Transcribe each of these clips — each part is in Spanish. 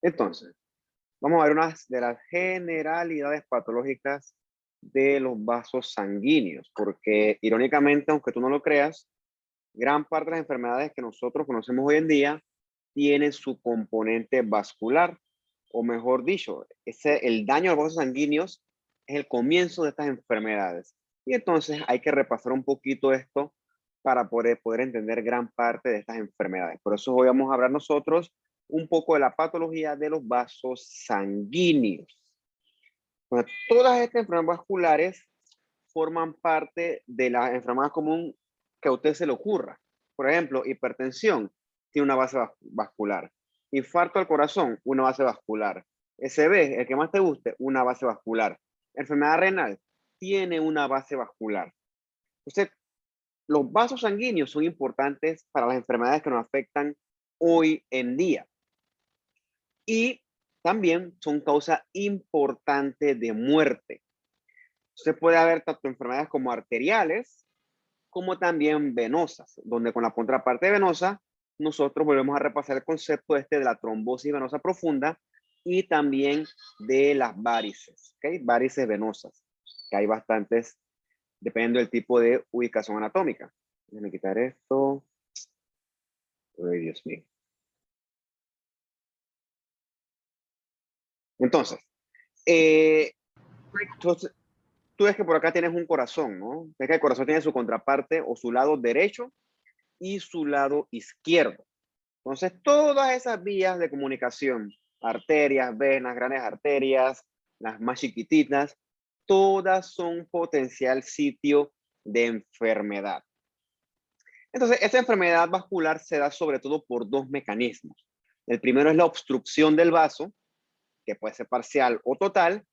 Entonces, vamos a ver unas de las generalidades patológicas de los vasos sanguíneos, porque irónicamente, aunque tú no lo creas, gran parte de las enfermedades que nosotros conocemos hoy en día tienen su componente vascular, o mejor dicho, el daño a los vasos sanguíneos es el comienzo de estas enfermedades. Y entonces hay que repasar un poquito esto para poder entender gran parte de estas enfermedades. Por eso hoy vamos a hablar nosotros un poco de la patología de los vasos sanguíneos. Bueno, todas estas enfermedades vasculares forman parte de la enfermedad común que a usted se le ocurra. Por ejemplo, hipertensión tiene una base vascular. Infarto al corazón, una base vascular. SB, el que más te guste, una base vascular. Enfermedad renal tiene una base vascular. Entonces, los vasos sanguíneos son importantes para las enfermedades que nos afectan hoy en día. Y también son causa importante de muerte. Se puede haber tanto enfermedades como arteriales, como también venosas, donde con la contraparte venosa, nosotros volvemos a repasar el concepto de la trombosis venosa profunda y también de las varices, ¿okay? Varices venosas, que hay bastantes, dependiendo del tipo de ubicación anatómica. Déjenme quitar esto. Ay, Dios mío. Entonces, entonces, tú ves que por acá tienes un corazón, ¿no? Ves que el corazón tiene su contraparte o su lado derecho y su lado izquierdo. Entonces, todas esas vías de comunicación, arterias, venas, grandes arterias, las más chiquititas, todas son potencial sitio de enfermedad. Entonces, esta enfermedad vascular se da sobre todo por dos mecanismos. El primero es la obstrucción del vaso, que puede ser parcial o total,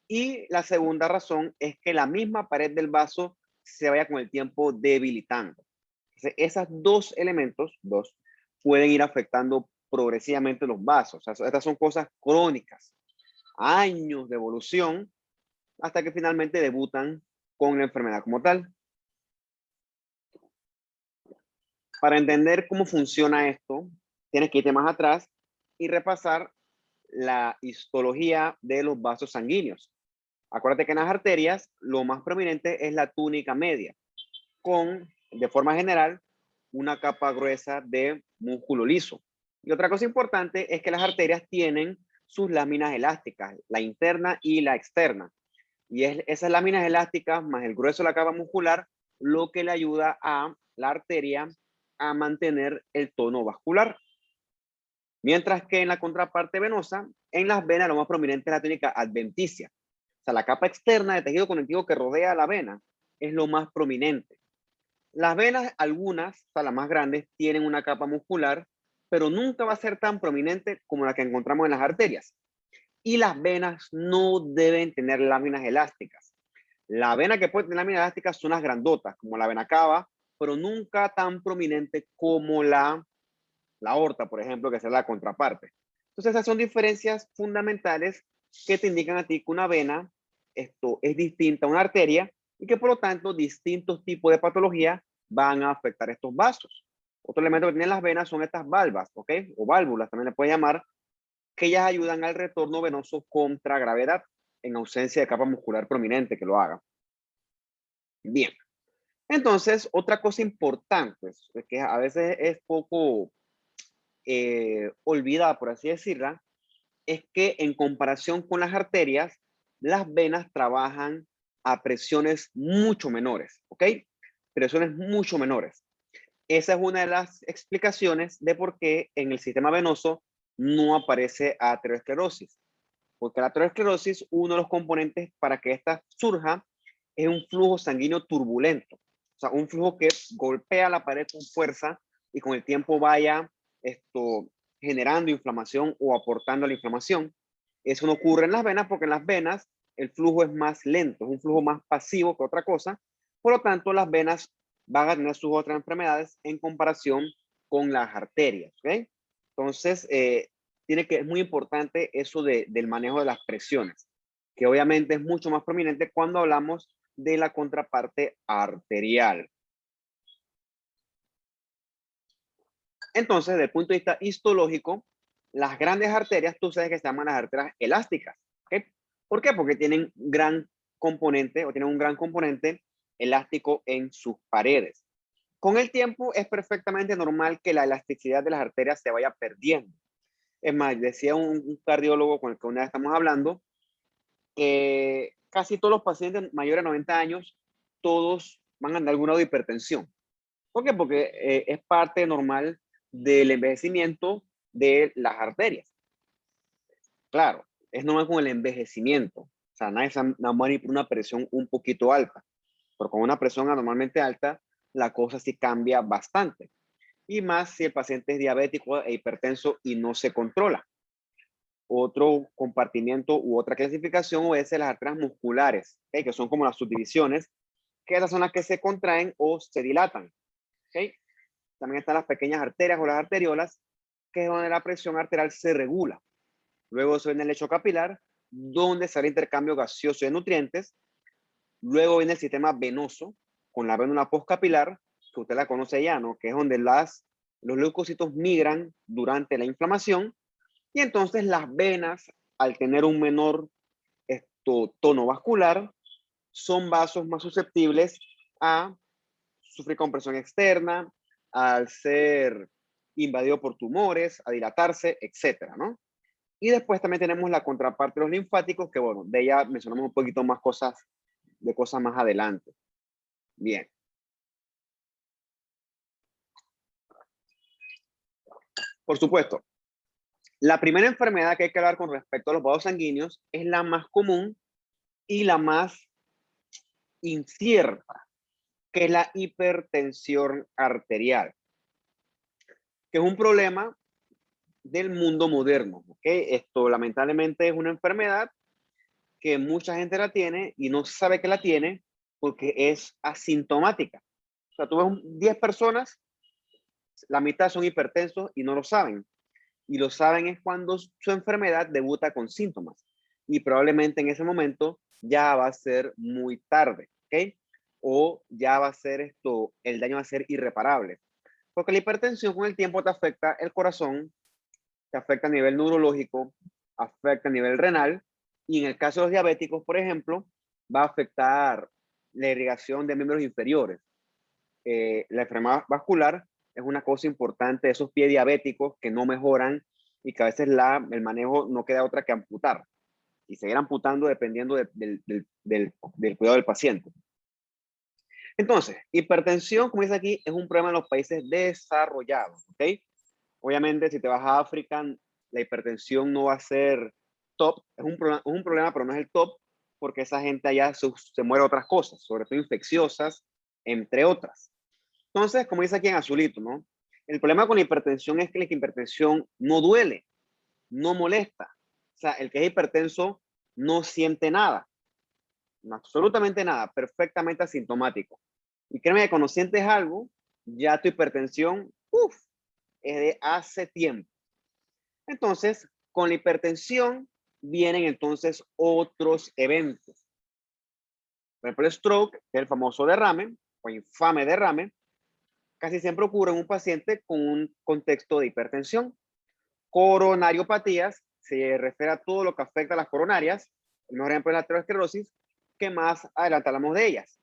y la segunda razón es que la misma pared del vaso se vaya con el tiempo debilitando. Entonces, esos dos elementos, pueden ir afectando progresivamente los vasos. O sea, estas son cosas crónicas, años de evolución, hasta que finalmente debutan con la enfermedad como tal. Para entender cómo funciona esto, tienes que irte más atrás y repasar la histología de los vasos sanguíneos. Acuérdate que en las arterias lo más prominente es la túnica media, con, de forma general, una capa gruesa de músculo liso. Y otra cosa importante es que las arterias tienen sus láminas elásticas, la interna y la externa. Y esas láminas elásticas más el grueso de la capa muscular lo que le ayuda a la arteria a mantener el tono vascular. Mientras que en la contraparte venosa, en las venas lo más prominente es la túnica adventicia. O sea, la capa externa de tejido conectivo que rodea la vena es lo más prominente. Las venas, algunas, o sea, las más grandes, tienen una capa muscular, pero nunca va a ser tan prominente como la que encontramos en las arterias. Y las venas no deben tener láminas elásticas. La vena que puede tener láminas elásticas son las grandotas, como la vena cava, pero nunca tan prominente como la aorta, por ejemplo, que es la contraparte. Entonces, esas son diferencias fundamentales que te indican a ti que una vena esto es distinta a una arteria y que por lo tanto distintos tipos de patología van a afectar estos vasos. Otro elemento que tienen las venas son estas valvas, ¿ok? O válvulas también le puede llamar, que ellas ayudan al retorno venoso contra gravedad en ausencia de capa muscular prominente que lo haga. Bien. Entonces, otra cosa importante, que a veces es poco olvidada, por así decirla, es que en comparación con las arterias, las venas trabajan a presiones mucho menores, ¿ok? Presiones mucho menores. Esa es una de las explicaciones de por qué en el sistema venoso no aparece aterosclerosis. Porque la aterosclerosis, uno de los componentes para que ésta surja, es un flujo sanguíneo turbulento. O sea, un flujo que golpea la pared con fuerza y con el tiempo vaya generando inflamación o aportando a la inflamación. Eso no ocurre en las venas porque en las venas el flujo es más lento, es un flujo más pasivo que otra cosa. Por lo tanto, las venas van a tener sus otras enfermedades en comparación con las arterias. ¿Okay? Entonces, es muy importante eso del manejo de las presiones, que obviamente es mucho más prominente cuando hablamos de la contraparte arterial. Entonces, desde el punto de vista histológico, Las grandes arterias, tú sabes que se llaman las arterias elásticas. ¿Ok? ¿Por qué? Porque tienen gran componente o tienen un gran componente elástico en sus paredes. Con el tiempo es perfectamente normal que la elasticidad de las arterias se vaya perdiendo. Es más, decía un cardiólogo con el que una vez estamos hablando, que casi todos los pacientes mayores de 90 años, todos van a tener algún grado de hipertensión. ¿Por qué? Porque es parte normal del envejecimiento de las arterias. Claro, es normal con el envejecimiento. O sea, nadie se va a morir por una presión un poquito alta. Pero con una presión anormalmente alta, la cosa sí cambia bastante. Y más si el paciente es diabético e hipertenso y no se controla. Otro compartimiento u otra clasificación es las arterias musculares, ¿okay? Que son como las subdivisiones, que esas son las que se contraen o se dilatan. ¿Okay? También están las pequeñas arterias o las arteriolas, que es donde la presión arterial se regula. Luego se viene el lecho capilar, donde sale intercambio gaseoso de nutrientes. Luego viene el sistema venoso, con la vénula postcapilar, que usted la conoce ya, ¿no? Que es donde los leucocitos migran durante la inflamación. Y entonces las venas, al tener un menor tono vascular, son vasos más susceptibles a sufrir compresión externa, al ser invadido por tumores, a dilatarse, etcétera, ¿no? Y después también tenemos la contraparte de los linfáticos, que bueno, de ella mencionamos un poquito más cosas, de cosas más adelante. Bien. Por supuesto, la primera enfermedad que hay que hablar con respecto a los vasos sanguíneos es la más común y la más incierta, que es la hipertensión arterial, que es un problema del mundo moderno. ¿Okay? Esto lamentablemente es una enfermedad que mucha gente la tiene y no sabe que la tiene porque es asintomática. O sea, tú ves 10 personas, la mitad son hipertensos y no lo saben. Y lo saben es cuando su enfermedad debuta con síntomas. Y probablemente en ese momento ya va a ser muy tarde, ¿ok? O ya va a ser el daño va a ser irreparable. Porque la hipertensión con el tiempo te afecta el corazón, te afecta a nivel neurológico, afecta a nivel renal, y en el caso de los diabéticos, por ejemplo, va a afectar la irrigación de miembros inferiores. La enfermedad vascular es una cosa importante, esos pies diabéticos que no mejoran y que a veces el manejo no queda otra que amputar y seguir amputando dependiendo del cuidado del paciente. Entonces, hipertensión, como dice aquí, es un problema en los países desarrollados, ¿ok? Obviamente, si te vas a África, la hipertensión no va a ser top, es un problema, pero no es el top, porque esa gente allá se muere de otras cosas, sobre todo infecciosas, entre otras. Entonces, como dice aquí en azulito, ¿no? El problema con la hipertensión es que la hipertensión no duele, no molesta. O sea, el que es hipertenso no siente nada, no, absolutamente nada, perfectamente asintomático. Y créeme que cuando sientes algo, ya tu hipertensión, es de hace tiempo. Entonces, con la hipertensión vienen entonces otros eventos. Por ejemplo, el stroke, que es el famoso derrame o infame derrame, casi siempre ocurre en un paciente con un contexto de hipertensión. Coronariopatías se refiere a todo lo que afecta a las coronarias, el mejor ejemplo es la aterosclerosis, que más adelante hablamos de ellas.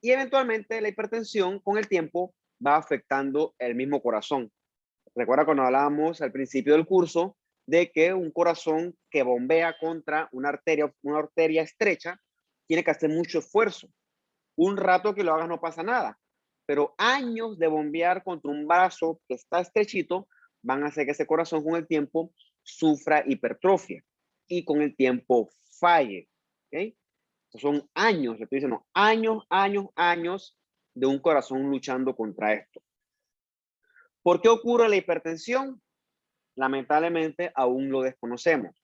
Y eventualmente la hipertensión con el tiempo va afectando el mismo corazón. Recuerda cuando hablábamos al principio del curso de que un corazón que bombea contra una arteria estrecha tiene que hacer mucho esfuerzo. Un rato que lo hagas no pasa nada, pero años de bombear contra un vaso que está estrechito van a hacer que ese corazón con el tiempo sufra hipertrofia y con el tiempo falle. ¿Okay? Son años, le estoy diciendo, años de un corazón luchando contra esto. ¿Por qué ocurre la hipertensión? Lamentablemente aún lo desconocemos.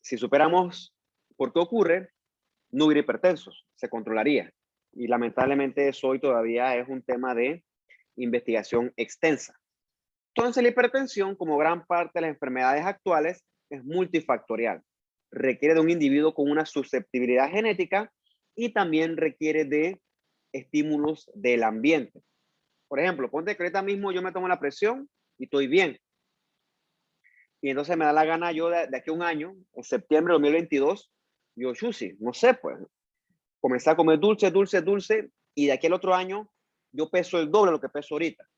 Si superamos por qué ocurre, no hubiera hipertensos, se controlaría. Y lamentablemente eso hoy todavía es un tema de investigación extensa. Entonces la hipertensión, como gran parte de las enfermedades actuales, es multifactorial. Requiere de un individuo con una susceptibilidad genética y también requiere de estímulos del ambiente. Por ejemplo, ponte que ahorita mismo yo me tomo la presión y estoy bien. Y entonces me da la gana yo de aquí a un año, en septiembre de 2022, yo, chusi, no sé, pues, comencé a comer dulce, dulce, dulce, y de aquí al otro año yo peso el doble de lo que peso ahorita,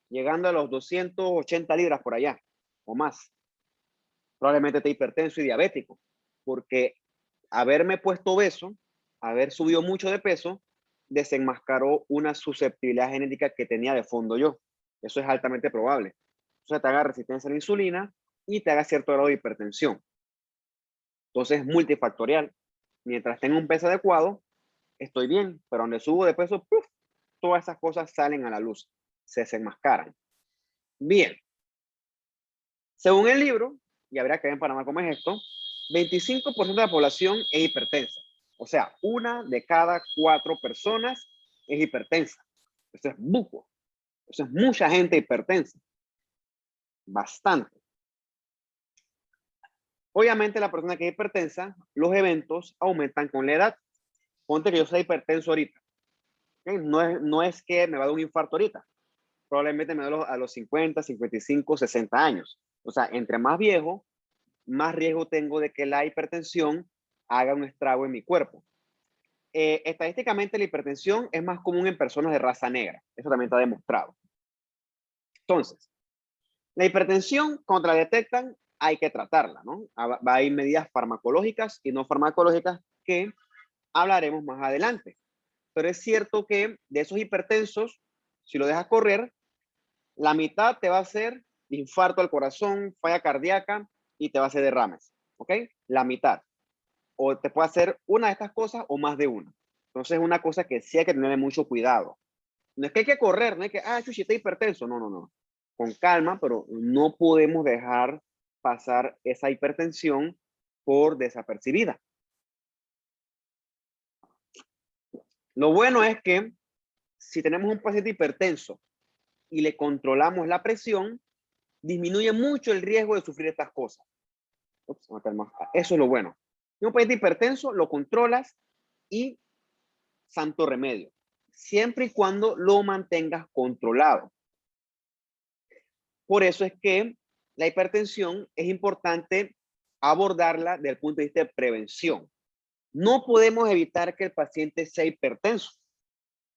llegando a los 280 libras por allá, o más. Probablemente esté hipertenso y diabético, porque haberme puesto obeso, haber subido mucho de peso, desenmascaró una susceptibilidad genética que tenía de fondo yo. Eso es altamente probable. O sea, te haga resistencia a la insulina y te haga cierto grado de hipertensión. Entonces es multifactorial. Mientras tenga un peso adecuado, estoy bien, pero donde subo de peso, ¡puf!, todas esas cosas salen a la luz, se desenmascaran. Bien, según el libro, y habría que ver en Panamá cómo es esto, 25% de la población es hipertensa. O sea, una de cada 4 personas es hipertensa. Eso es buco. Eso es mucha gente hipertensa. Bastante. Obviamente, la persona que es hipertensa, los eventos aumentan con la edad. Ponte que yo soy hipertenso ahorita. ¿Okay? No es que me va a dar un infarto ahorita. Probablemente me da a los 50, 55, 60 años. O sea, entre más viejo, más riesgo tengo de que la hipertensión haga un estrago en mi cuerpo. Estadísticamente, la hipertensión es más común en personas de raza negra. Eso también está demostrado. Entonces, la hipertensión, cuando la detectan, hay que tratarla, ¿no? Va a haber medidas farmacológicas y no farmacológicas que hablaremos más adelante. Pero es cierto que de esos hipertensos, si lo dejas correr, la mitad te va a hacer infarto al corazón, falla cardíaca y te va a hacer derrames, ¿ok? La mitad. O te puede hacer una de estas cosas o más de una. Entonces es una cosa que sí hay que tener mucho cuidado. No es que hay que correr, no es que, chuchi, está hipertenso. No, no, no. Con calma, pero no podemos dejar pasar esa hipertensión por desapercibida. Lo bueno es que si tenemos un paciente hipertenso y le controlamos la presión, disminuye mucho el riesgo de sufrir estas cosas. Ups, eso es lo bueno. Un paciente hipertenso lo controlas y santo remedio, siempre y cuando lo mantengas controlado. Por eso es que la hipertensión es importante abordarla desde el punto de vista de prevención. No podemos evitar que el paciente sea hipertenso,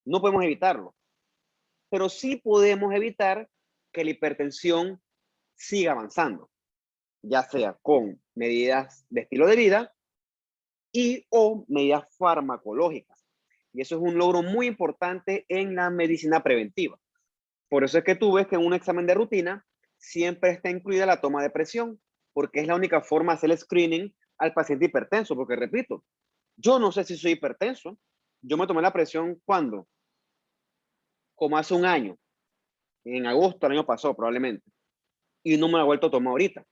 no podemos evitarlo, pero sí podemos evitar que la hipertensión siga avanzando, ya sea con medidas de estilo de vida y o medidas farmacológicas. Y eso es un logro muy importante en la medicina preventiva. Por eso es que tú ves que en un examen de rutina siempre está incluida la toma de presión, porque es la única forma de hacer el screening al paciente hipertenso, porque repito, yo no sé si soy hipertenso. Yo me tomé la presión cuando, como hace un año, en agosto del año pasado probablemente, y no me la he vuelto a tomar ahorita.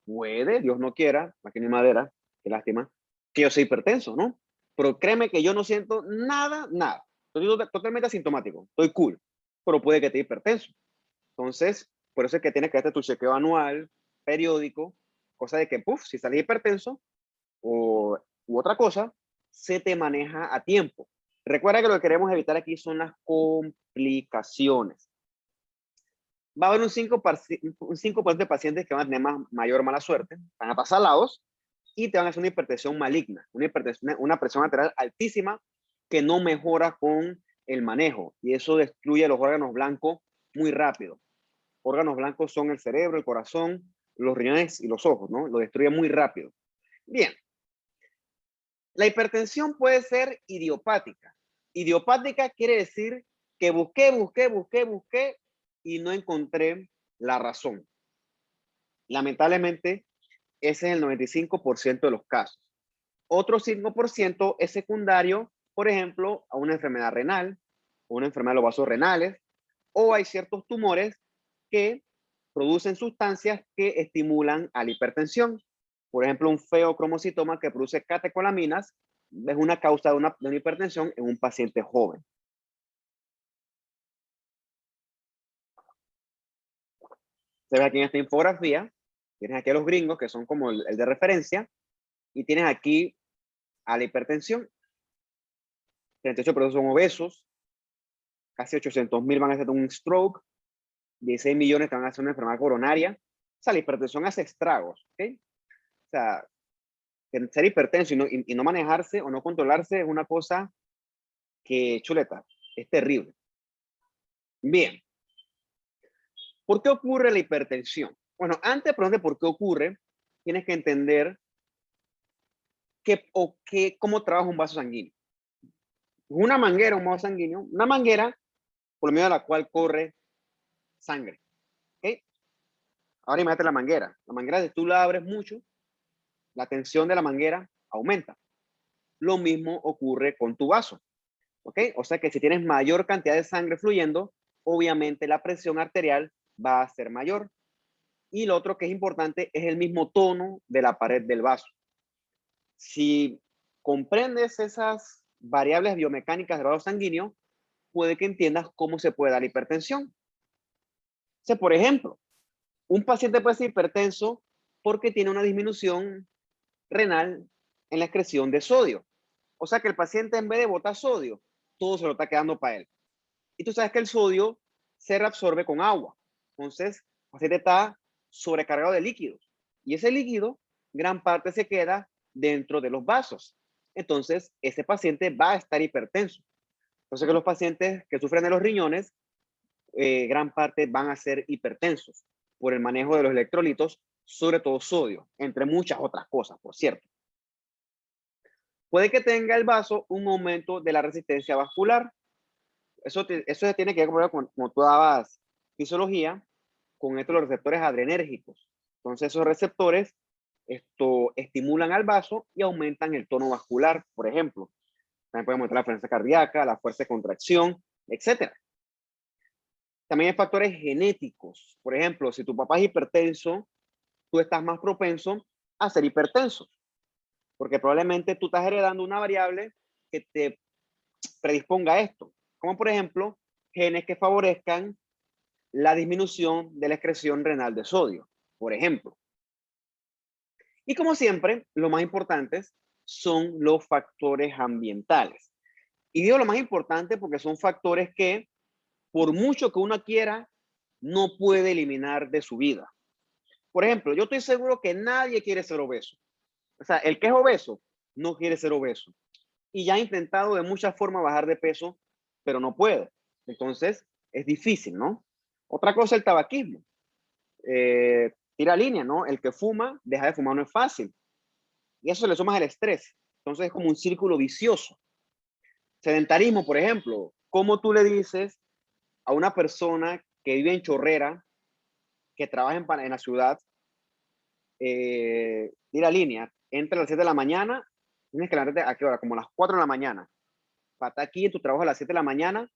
Puede, Dios no quiera, aquí no hay madera, qué lástima, que yo soy hipertenso, ¿no? Pero créeme que yo no siento nada, nada. Estoy totalmente asintomático, estoy cool, pero puede que esté hipertenso. Entonces, por eso es que tienes que hacer tu chequeo anual, periódico, cosa de que, puff, si sales hipertenso u otra cosa, se te maneja a tiempo. Recuerda que lo que queremos evitar aquí son las complicaciones. Va a haber un 5% de pacientes que van a tener mayor mala suerte, van a pasar lados y te van a hacer una hipertensión maligna, una presión arterial altísima que no mejora con el manejo y eso destruye los órganos blancos muy rápido. Órganos blancos son el cerebro, el corazón, los riñones y los ojos, ¿no? Lo destruye muy rápido. Bien. La hipertensión puede ser idiopática. Idiopática quiere decir que busqué y no encontré la razón. Lamentablemente, ese es el 95% de los casos. Otro 5% es secundario, por ejemplo, a una enfermedad renal, o una enfermedad de los vasos renales, o hay ciertos tumores que producen sustancias que estimulan a la hipertensión. Por ejemplo, un feocromocitoma que produce catecolaminas es una causa de una hipertensión en un paciente joven. Se ve aquí en esta infografía, tienes aquí a los gringos que son como el de referencia y tienes aquí a la hipertensión. 38% son obesos, casi 800,000 van a hacer un stroke, 16 millones van a hacer una enfermedad coronaria O sea, la hipertensión hace estragos, ¿ok? O sea, ser hipertenso y no manejarse o no controlarse es una cosa que, chuleta, es terrible. Bien, ¿por qué ocurre la hipertensión? Bueno, antes de preguntarte por qué ocurre, tienes que entender cómo trabaja un vaso sanguíneo. Una manguera, un vaso sanguíneo, una manguera por medio de la cual corre sangre. ¿Ok? Ahora imagínate la manguera. La manguera, si tú la abres mucho, la tensión de la manguera aumenta. Lo mismo ocurre con tu vaso. ¿Ok? O sea que si tienes mayor cantidad de sangre fluyendo, obviamente la presión arterial va a ser mayor. Y lo otro que es importante es el mismo tono de la pared del vaso. Si comprendes esas variables biomecánicas del vaso sanguíneo, puede que entiendas cómo se puede dar la hipertensión. O sea, por ejemplo, un paciente puede ser hipertenso porque tiene una disminución renal en la excreción de sodio. O sea que el paciente, en vez de botar sodio, todo se lo está quedando para él. Y tú sabes que el sodio se reabsorbe con agua. Entonces, el paciente está sobrecargado de líquidos. Y ese líquido, gran parte se queda dentro de los vasos. Entonces, ese paciente va a estar hipertenso. Entonces, que los pacientes que sufren de los riñones, gran parte van a ser hipertensos por el manejo de los electrolitos, sobre todo sodio, entre muchas otras cosas, por cierto. Puede que tenga el vaso un aumento de la resistencia vascular. Eso tiene que ver con, como tú dabas fisiología, con esto los receptores adrenérgicos. Entonces esos receptores estimulan al vaso y aumentan el tono vascular, por ejemplo. También puede aumentar la frecuencia cardíaca, la fuerza de contracción, etc. También hay factores genéticos. Por ejemplo, si tu papá es hipertenso, tú estás más propenso a ser hipertenso, porque probablemente tú estás heredando una variable que te predisponga a esto, como por ejemplo, genes que favorezcan la disminución de la excreción renal de sodio, por ejemplo. Y como siempre, lo más importantes son los factores ambientales. Y digo lo más importante porque son factores que, por mucho que uno quiera, no puede eliminar de su vida. Por ejemplo, yo estoy seguro que nadie quiere ser obeso. O sea, el que es obeso no quiere ser obeso. Y ya ha intentado de muchas formas bajar de peso, pero no puede. Entonces, es difícil, ¿no? Otra cosa, el tabaquismo. Tira línea, ¿no? El que fuma, deja de fumar no es fácil. Y eso le suma el estrés. Entonces es como un círculo vicioso. Sedentarismo, por ejemplo. ¿Cómo tú le dices a una persona que vive en Chorrera, que trabaja en la ciudad, tira línea, entra a las 7 de la mañana, tienes que levantarte a qué hora? Como a las 4 de la mañana. Para estar aquí en tu trabajo a las 7 de la mañana,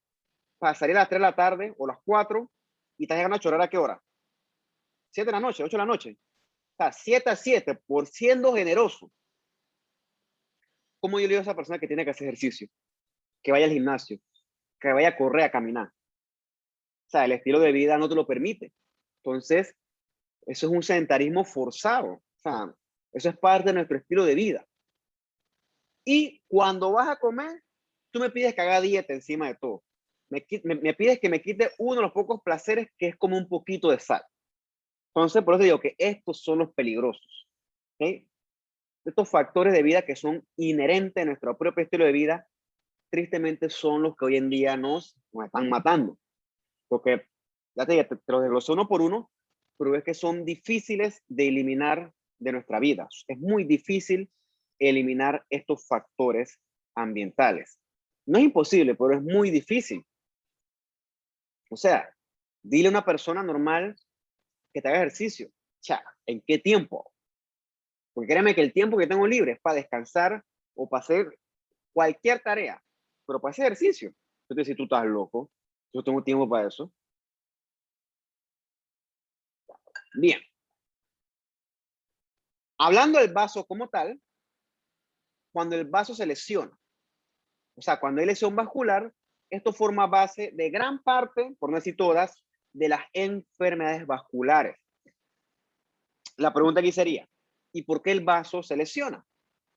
para salir a las 3 de la tarde o las 4 y estás llegando a Chorrera a qué hora? 7 de la noche, 8 de la noche. O sea, 7 a 7, por siendo generoso. ¿Cómo yo le digo a esa persona que tiene que hacer ejercicio? Que vaya al gimnasio, que vaya a correr, a caminar. O sea, el estilo de vida no te lo permite. Entonces, eso es un sedentarismo forzado. O sea, eso es parte de nuestro estilo de vida. Y cuando vas a comer, tú me pides que haga dieta encima de todo. Me pides que me quite uno de los pocos placeres que es como un poquito de sal. Entonces, por eso digo que estos son los peligrosos. ¿Okay? Estos factores de vida que son inherentes a nuestro propio estilo de vida, tristemente son los que hoy en día nos están matando. Porque, ya te los desglosé uno por uno, pero es que son difíciles de eliminar de nuestra vida. Es muy difícil eliminar estos factores ambientales. No es imposible, pero es muy difícil. O sea, dile a una persona normal que te haga ejercicio. Cha, ¿en qué tiempo? Porque créeme que el tiempo que tengo libre es para descansar o para hacer cualquier tarea, pero para hacer ejercicio. Entonces, si tú estás loco, yo tengo tiempo para eso. Bien. Hablando del vaso como tal, cuando el vaso se lesiona, o sea, cuando hay lesión vascular, esto forma base de gran parte, por no decir todas, de las enfermedades vasculares. La pregunta aquí sería, ¿y por qué el vaso se lesiona?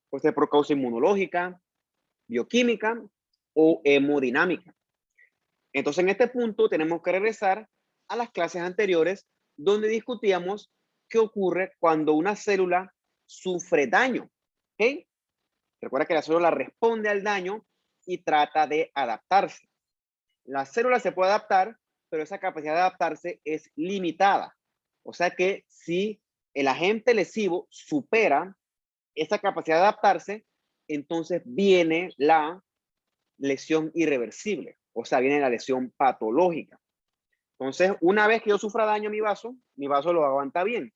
Puede ser por causa inmunológica, bioquímica o hemodinámica. Entonces, en este punto tenemos que regresar a las clases anteriores donde discutíamos qué ocurre cuando una célula sufre daño. ¿Ok? Recuerda que la célula responde al daño y trata de adaptarse. La célula se puede adaptar, pero esa capacidad de adaptarse es limitada. O sea que si el agente lesivo supera esa capacidad de adaptarse, entonces viene la lesión irreversible, o sea, viene la lesión patológica. Entonces, una vez que yo sufra daño a mi vaso lo aguanta bien.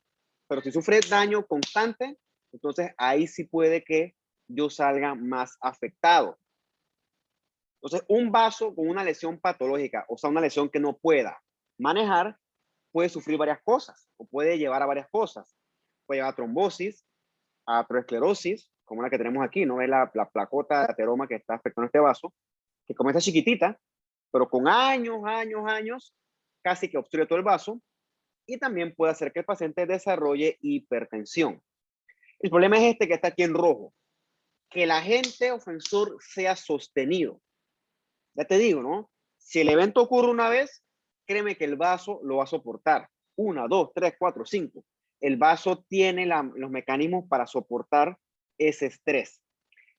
Pero si sufre daño constante, entonces ahí sí puede que yo salga más afectado. Entonces, un vaso con una lesión patológica, o sea, una lesión que no pueda manejar, puede sufrir varias cosas, o puede llevar a varias cosas. Puede llevar a trombosis, a aterosclerosis, como la que tenemos aquí, ¿no? Es la placota de ateroma que está afectando este vaso, que comienza chiquitita, pero con años, casi que obstruye todo el vaso, y también puede hacer que el paciente desarrolle hipertensión. El problema es este que está aquí en rojo, que el agente ofensor sea sostenido. Ya te digo, ¿no? Si el evento ocurre una vez, créeme que el vaso lo va a soportar. 1, 2, 3, 4, 5. El vaso tiene los mecanismos para soportar ese estrés.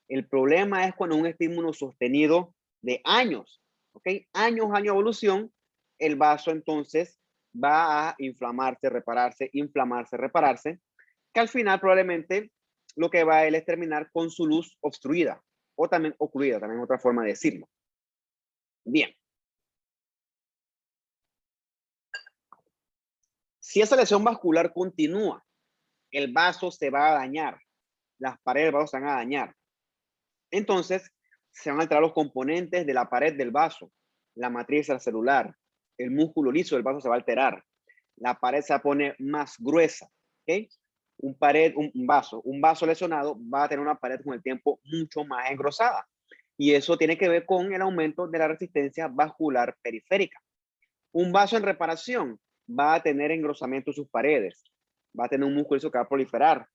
El problema es cuando un estímulo sostenido de años, ¿ok? Años de evolución, el vaso entonces va a inflamarse, repararse, inflamarse, repararse, que al final probablemente lo que va a él es terminar con su luz obstruida o también ocluida, también otra forma de decirlo. Bien. Si esa lesión vascular continúa, el vaso se va a dañar, las paredes del vaso se van a dañar. Entonces, se van a alterar los componentes de la pared del vaso, la matriz celular, el músculo liso del vaso se va a alterar, la pared se va a poner más gruesa, ¿ok? Un vaso lesionado va a tener una pared con el tiempo mucho más engrosada. Y eso tiene que ver con el aumento de la resistencia vascular periférica. Un vaso en reparación va a tener engrosamiento en sus paredes, va a tener un músculo que va a proliferar,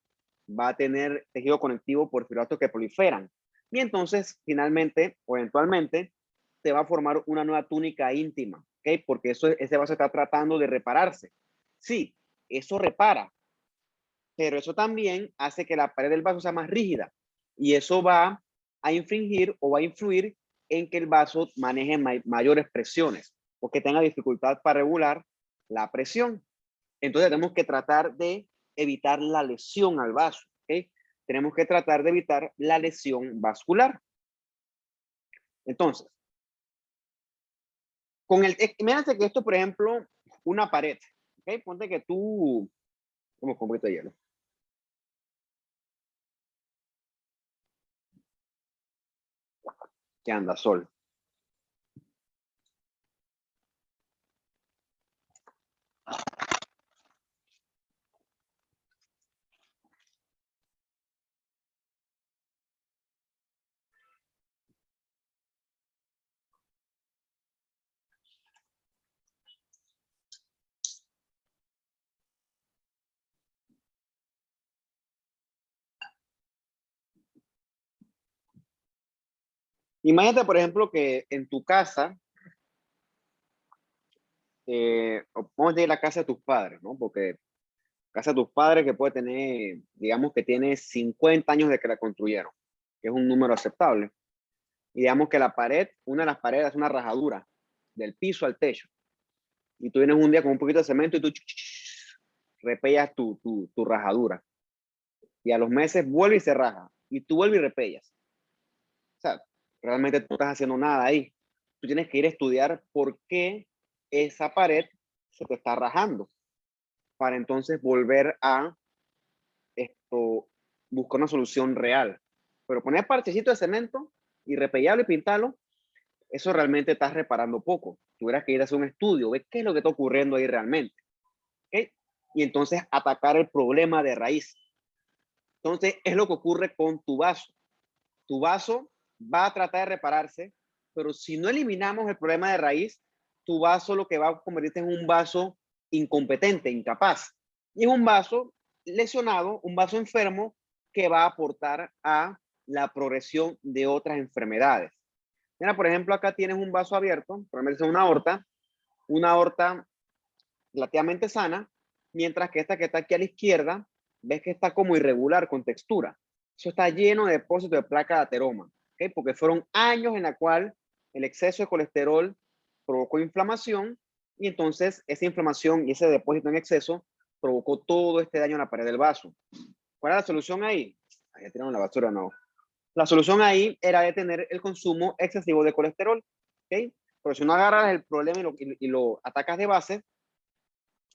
va a tener tejido conectivo por fibratos que proliferan. Y entonces, finalmente o eventualmente, se va a formar una nueva túnica íntima, ¿ok? Porque ese vaso está tratando de repararse. Sí, eso repara, pero eso también hace que la pared del vaso sea más rígida y eso va a infringir o va a influir en que el vaso maneje mayores presiones o que tenga dificultad para regular la presión. Entonces tenemos que tratar de evitar la lesión al vaso, ¿ok? Tenemos que tratar de evitar la lesión vascular. Entonces, imagínate que esto, por ejemplo, una pared, ¿ok? Ponte que tú, como un poquito de hielo. Que anda sol. Imagínate, por ejemplo, que en tu casa, vamos a decir la casa de tus padres, ¿no? Porque casa de tus padres que puede tener, digamos que tiene 50 años de que la construyeron, que es un número aceptable. Y digamos que la pared, una de las paredes es una rajadura del piso al techo. Y tú vienes un día con un poquito de cemento y tú repellas tu rajadura. Y a los meses vuelve y se raja. Y tú vuelves y repellas. O sea, realmente tú no estás haciendo nada ahí. Tú tienes que ir a estudiar por qué esa pared se te está rajando. Para entonces volver a buscar una solución real. Pero poner parchecito de cemento y repellarlo y pintarlo, eso realmente estás reparando poco. Tuvieras que ir a hacer un estudio, ver qué es lo que está ocurriendo ahí realmente. ¿Okay? Y entonces atacar el problema de raíz. Entonces es lo que ocurre con tu vaso. Tu vaso va a tratar de repararse, pero si no eliminamos el problema de raíz, tu vaso lo que va a convertirse en un vaso incompetente, incapaz. Y es un vaso lesionado, un vaso enfermo que va a aportar a la progresión de otras enfermedades. Mira, por ejemplo, acá tienes un vaso abierto, probablemente es una aorta relativamente sana, Mientras que esta que está aquí a la izquierda, ves que está como irregular, con textura. Eso está lleno de depósitos de placa de ateroma, ¿ok? Porque fueron años en la cual el exceso de colesterol provocó inflamación y entonces esa inflamación y ese depósito en exceso provocó todo este daño en la pared del vaso. ¿Cuál era la solución ahí? Ahí tiraron la basura, no. La solución ahí era detener el consumo excesivo de colesterol, ¿ok? Pero si no agarras el problema y lo atacas de base,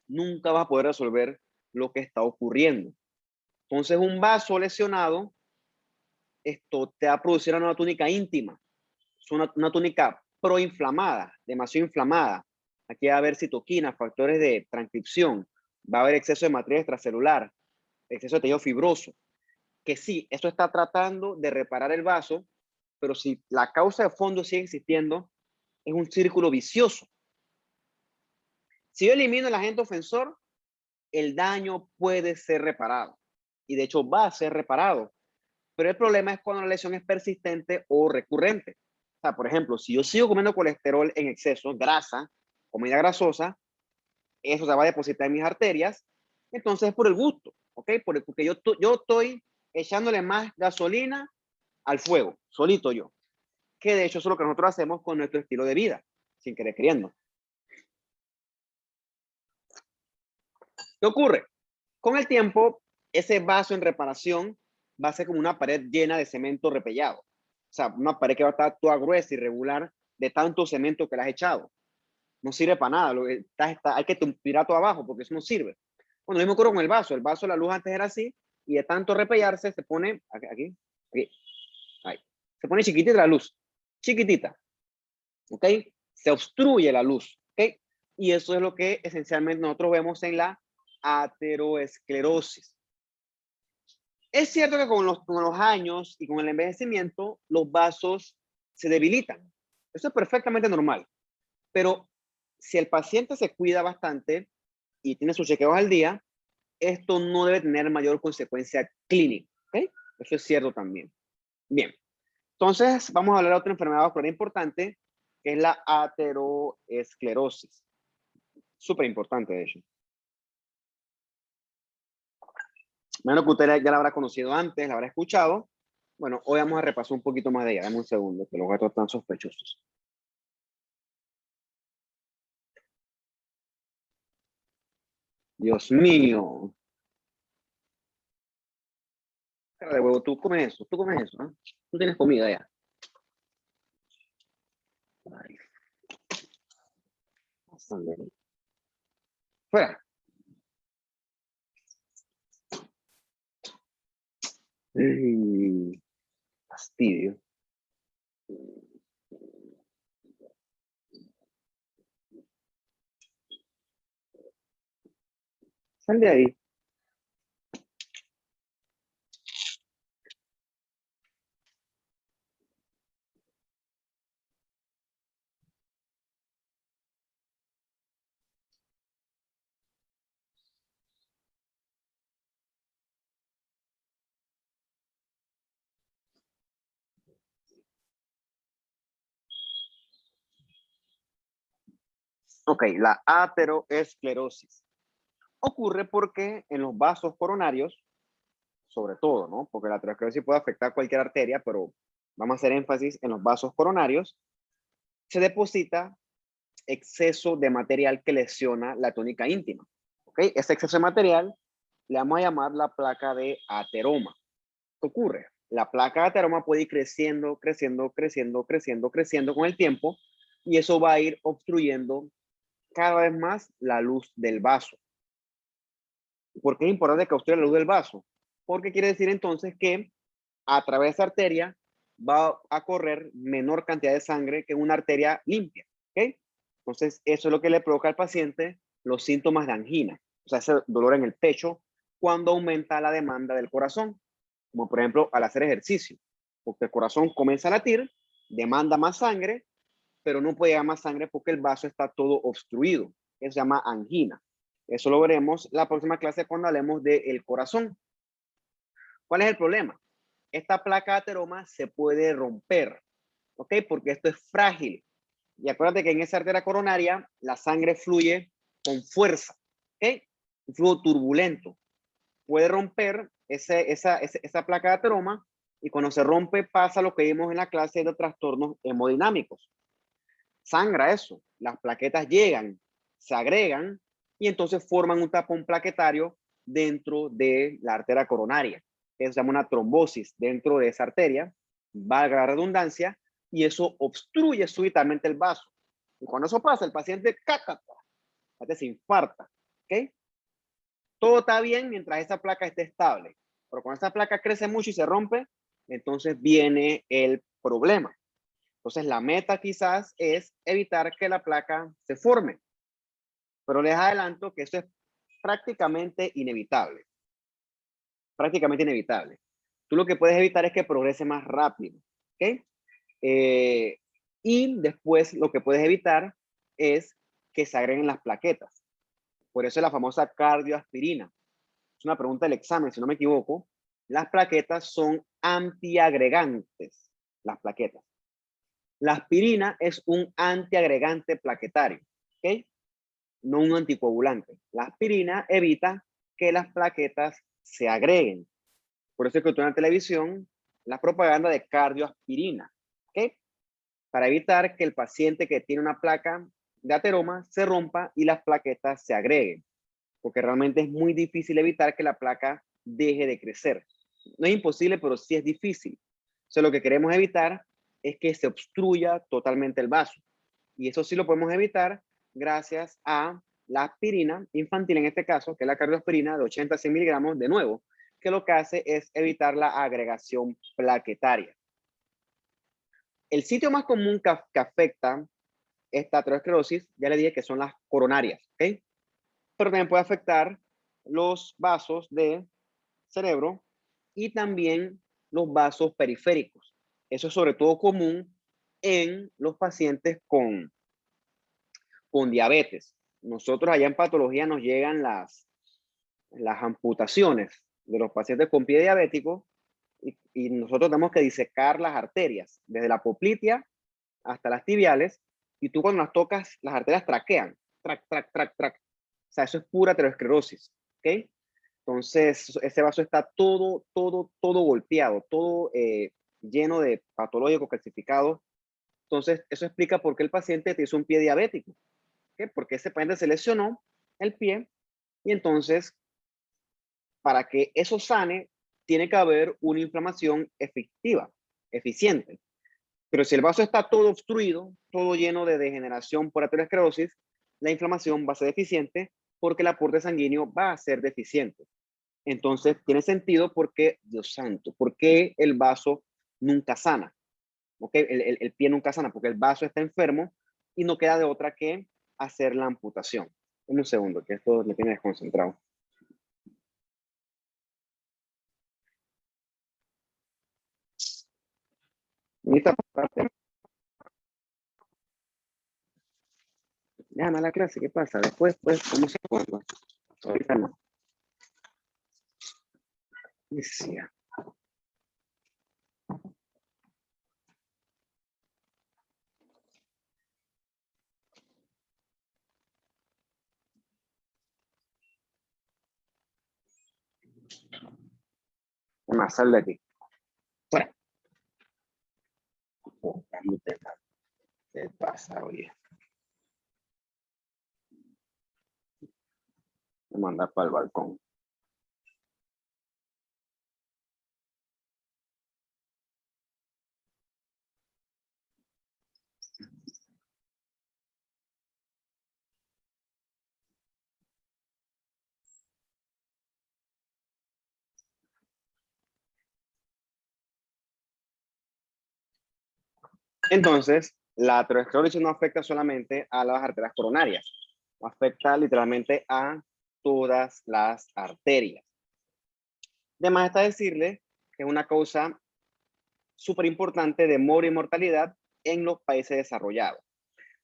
nunca vas a poder resolver lo que está ocurriendo. Entonces, un vaso lesionado, esto te va a producir una túnica íntima. Es una túnica proinflamada, demasiado inflamada. Aquí va a haber citoquinas, factores de transcripción, va a haber exceso de materia extracelular, exceso de tejido fibroso. Que sí, esto está tratando de reparar el vaso, pero si la causa de fondo sigue existiendo, es un círculo vicioso. Si yo elimino el agente ofensor, el daño puede ser reparado. Y de hecho va a ser reparado. Pero el problema es cuando la lesión es persistente o recurrente. O sea, por ejemplo, si yo sigo comiendo colesterol en exceso, grasa, comida grasosa, eso se va a depositar en mis arterias. Entonces es por el gusto, ¿ok? Porque yo estoy echándole más gasolina al fuego, solito yo. Que de hecho eso es lo que nosotros hacemos con nuestro estilo de vida, sin querer queriendo. ¿Qué ocurre? Con el tiempo, ese vaso en reparación va a ser como una pared llena de cemento repellado. O sea, una pared que va a estar toda gruesa, irregular, de tanto cemento que le has echado. No sirve para nada. Hay que tirar todo abajo porque eso no sirve. Bueno, lo mismo ocurre con el vaso. El vaso, la luz antes era así y de tanto repellarse se pone aquí, ahí. Se pone chiquitita la luz. Chiquitita. ¿Ok? Se obstruye la luz. ¿Ok? Y eso es lo que esencialmente nosotros vemos en la ateroesclerosis. Es cierto que con los años y con el envejecimiento, los vasos se debilitan. Eso es perfectamente normal. Pero si el paciente se cuida bastante y tiene sus chequeos al día, esto no debe tener mayor consecuencia clínica. ¿Okay? Eso es cierto también. Bien. Entonces, vamos a hablar de otra enfermedad vascular importante, que es la ateroesclerosis. Súper importante, de hecho. Menos que usted ya la habrá conocido antes, la habrá escuchado. Bueno, hoy vamos a repasar un poquito más de ella. Dame un segundo, que los gatos están sospechosos. Dios mío. Cara de huevo, tú comes eso, ¿no? Tú tienes comida ya. Ay, fuera. Ay, fastidio. Sal de ahí. Ok, la ateroesclerosis. Ocurre porque en los vasos coronarios, sobre todo, ¿no? Porque la ateroesclerosis puede afectar cualquier arteria, pero vamos a hacer énfasis en los vasos coronarios, se deposita exceso de material que lesiona la túnica íntima. ¿Ok? Ese exceso de material le vamos a llamar la placa de ateroma. ¿Qué ocurre? La placa de ateroma puede ir creciendo, creciendo, creciendo, creciendo, creciendo con el tiempo y eso va a ir obstruyendo cada vez más la luz del vaso. ¿Por qué es importante que obstruya la luz del vaso? Porque quiere decir entonces que a través de esa arteria va a correr menor cantidad de sangre que una arteria limpia. ¿Ok? Entonces, eso es lo que le provoca al paciente los síntomas de angina, o sea, ese dolor en el pecho, cuando aumenta la demanda del corazón, como por ejemplo al hacer ejercicio, porque el corazón comienza a latir, demanda más sangre, pero no puede llegar más sangre porque el vaso está todo obstruido. Eso se llama angina. Eso lo veremos la próxima clase cuando hablemos del corazón. ¿Cuál es el problema? Esta placa de ateroma se puede romper, ¿ok? Porque esto es frágil. Y acuérdate que en esa arteria coronaria la sangre fluye con fuerza, ¿ok? un flujo turbulento. Puede romper esa placa de ateroma y cuando se rompe pasa lo que vimos en la clase de trastornos hemodinámicos. Sangra eso, las plaquetas llegan, se agregan y entonces forman un tapón plaquetario dentro de la arteria coronaria. Eso se llama una trombosis dentro de esa arteria, valga la redundancia, y eso obstruye súbitamente el vaso. Y cuando eso pasa, el paciente se infarta. ¿Ok? Todo está bien mientras esa placa esté estable. Pero cuando esa placa crece mucho y se rompe, entonces viene el problema. Entonces la meta quizás es evitar que la placa se forme. Pero les adelanto que eso es prácticamente inevitable. Prácticamente inevitable. Tú lo que puedes evitar es que progrese más rápido. ¿Ok? Y después lo que puedes evitar es que se agreguen las plaquetas. Por eso es la famosa cardioaspirina. Es una pregunta del examen, si no me equivoco. Las plaquetas son antiagregantes. Las plaquetas. La aspirina es un antiagregante plaquetario. ¿Ok? No un anticoagulante. La aspirina evita que las plaquetas se agreguen. Por eso es que tú en la televisión, la propaganda de cardioaspirina. ¿Ok? Para evitar que el paciente que tiene una placa de ateroma se rompa y las plaquetas se agreguen. Porque realmente es muy difícil evitar que la placa deje de crecer. No es imposible, pero sí es difícil. O sea, lo que queremos evitar es que se obstruya totalmente el vaso. Y eso sí lo podemos evitar gracias a la aspirina infantil, en este caso, que es la cardioaspirina de 80 a 100 miligramos, de nuevo, que lo que hace es evitar la agregación plaquetaria. El sitio más común que afecta esta aterosclerosis, ya le dije que son las coronarias, ¿ok? Pero también puede afectar los vasos de cerebro y también los vasos periféricos. Eso es sobre todo común en los pacientes con diabetes. Nosotros allá en patología nos llegan las amputaciones de los pacientes con pie diabético y nosotros tenemos que disecar las arterias, desde la poplitea hasta las tibiales, y tú cuando las tocas, las arterias traquean, trac, trac, trac, trac. O sea, eso es pura aterosclerosis, ¿ok? Entonces, ese vaso está todo golpeado, todo lleno de patológicos calcificados. Entonces, eso explica por qué el paciente te hizo un pie diabético. ¿Okay? Porque ese paciente se lesionó el pie y entonces, para que eso sane, tiene que haber una inflamación efectiva, eficiente. Pero si el vaso está todo obstruido, todo lleno de degeneración por aterosclerosis, la inflamación va a ser deficiente porque el aporte sanguíneo va a ser deficiente. Entonces, tiene sentido porque, Dios santo, ¿por qué el vaso nunca sana? ¿Okay? El pie nunca sana porque el vaso está enfermo y no queda de otra que hacer la amputación. Un segundo, que esto me tiene desconcentrado. Y esta parte, déjame la clase, ¿qué pasa? Después, pues, ¿cómo se acuerda? Ahorita no. Decía. Más, sal de aquí. Fuera. Oh, ¿qué pasa, oye? Me manda para el balcón. Entonces, la aterosclerosis no afecta solamente a las arterias coronarias, afecta literalmente a todas las arterias. Además está decirle que es una causa súper importante de morbidez y mortalidad en los países desarrollados.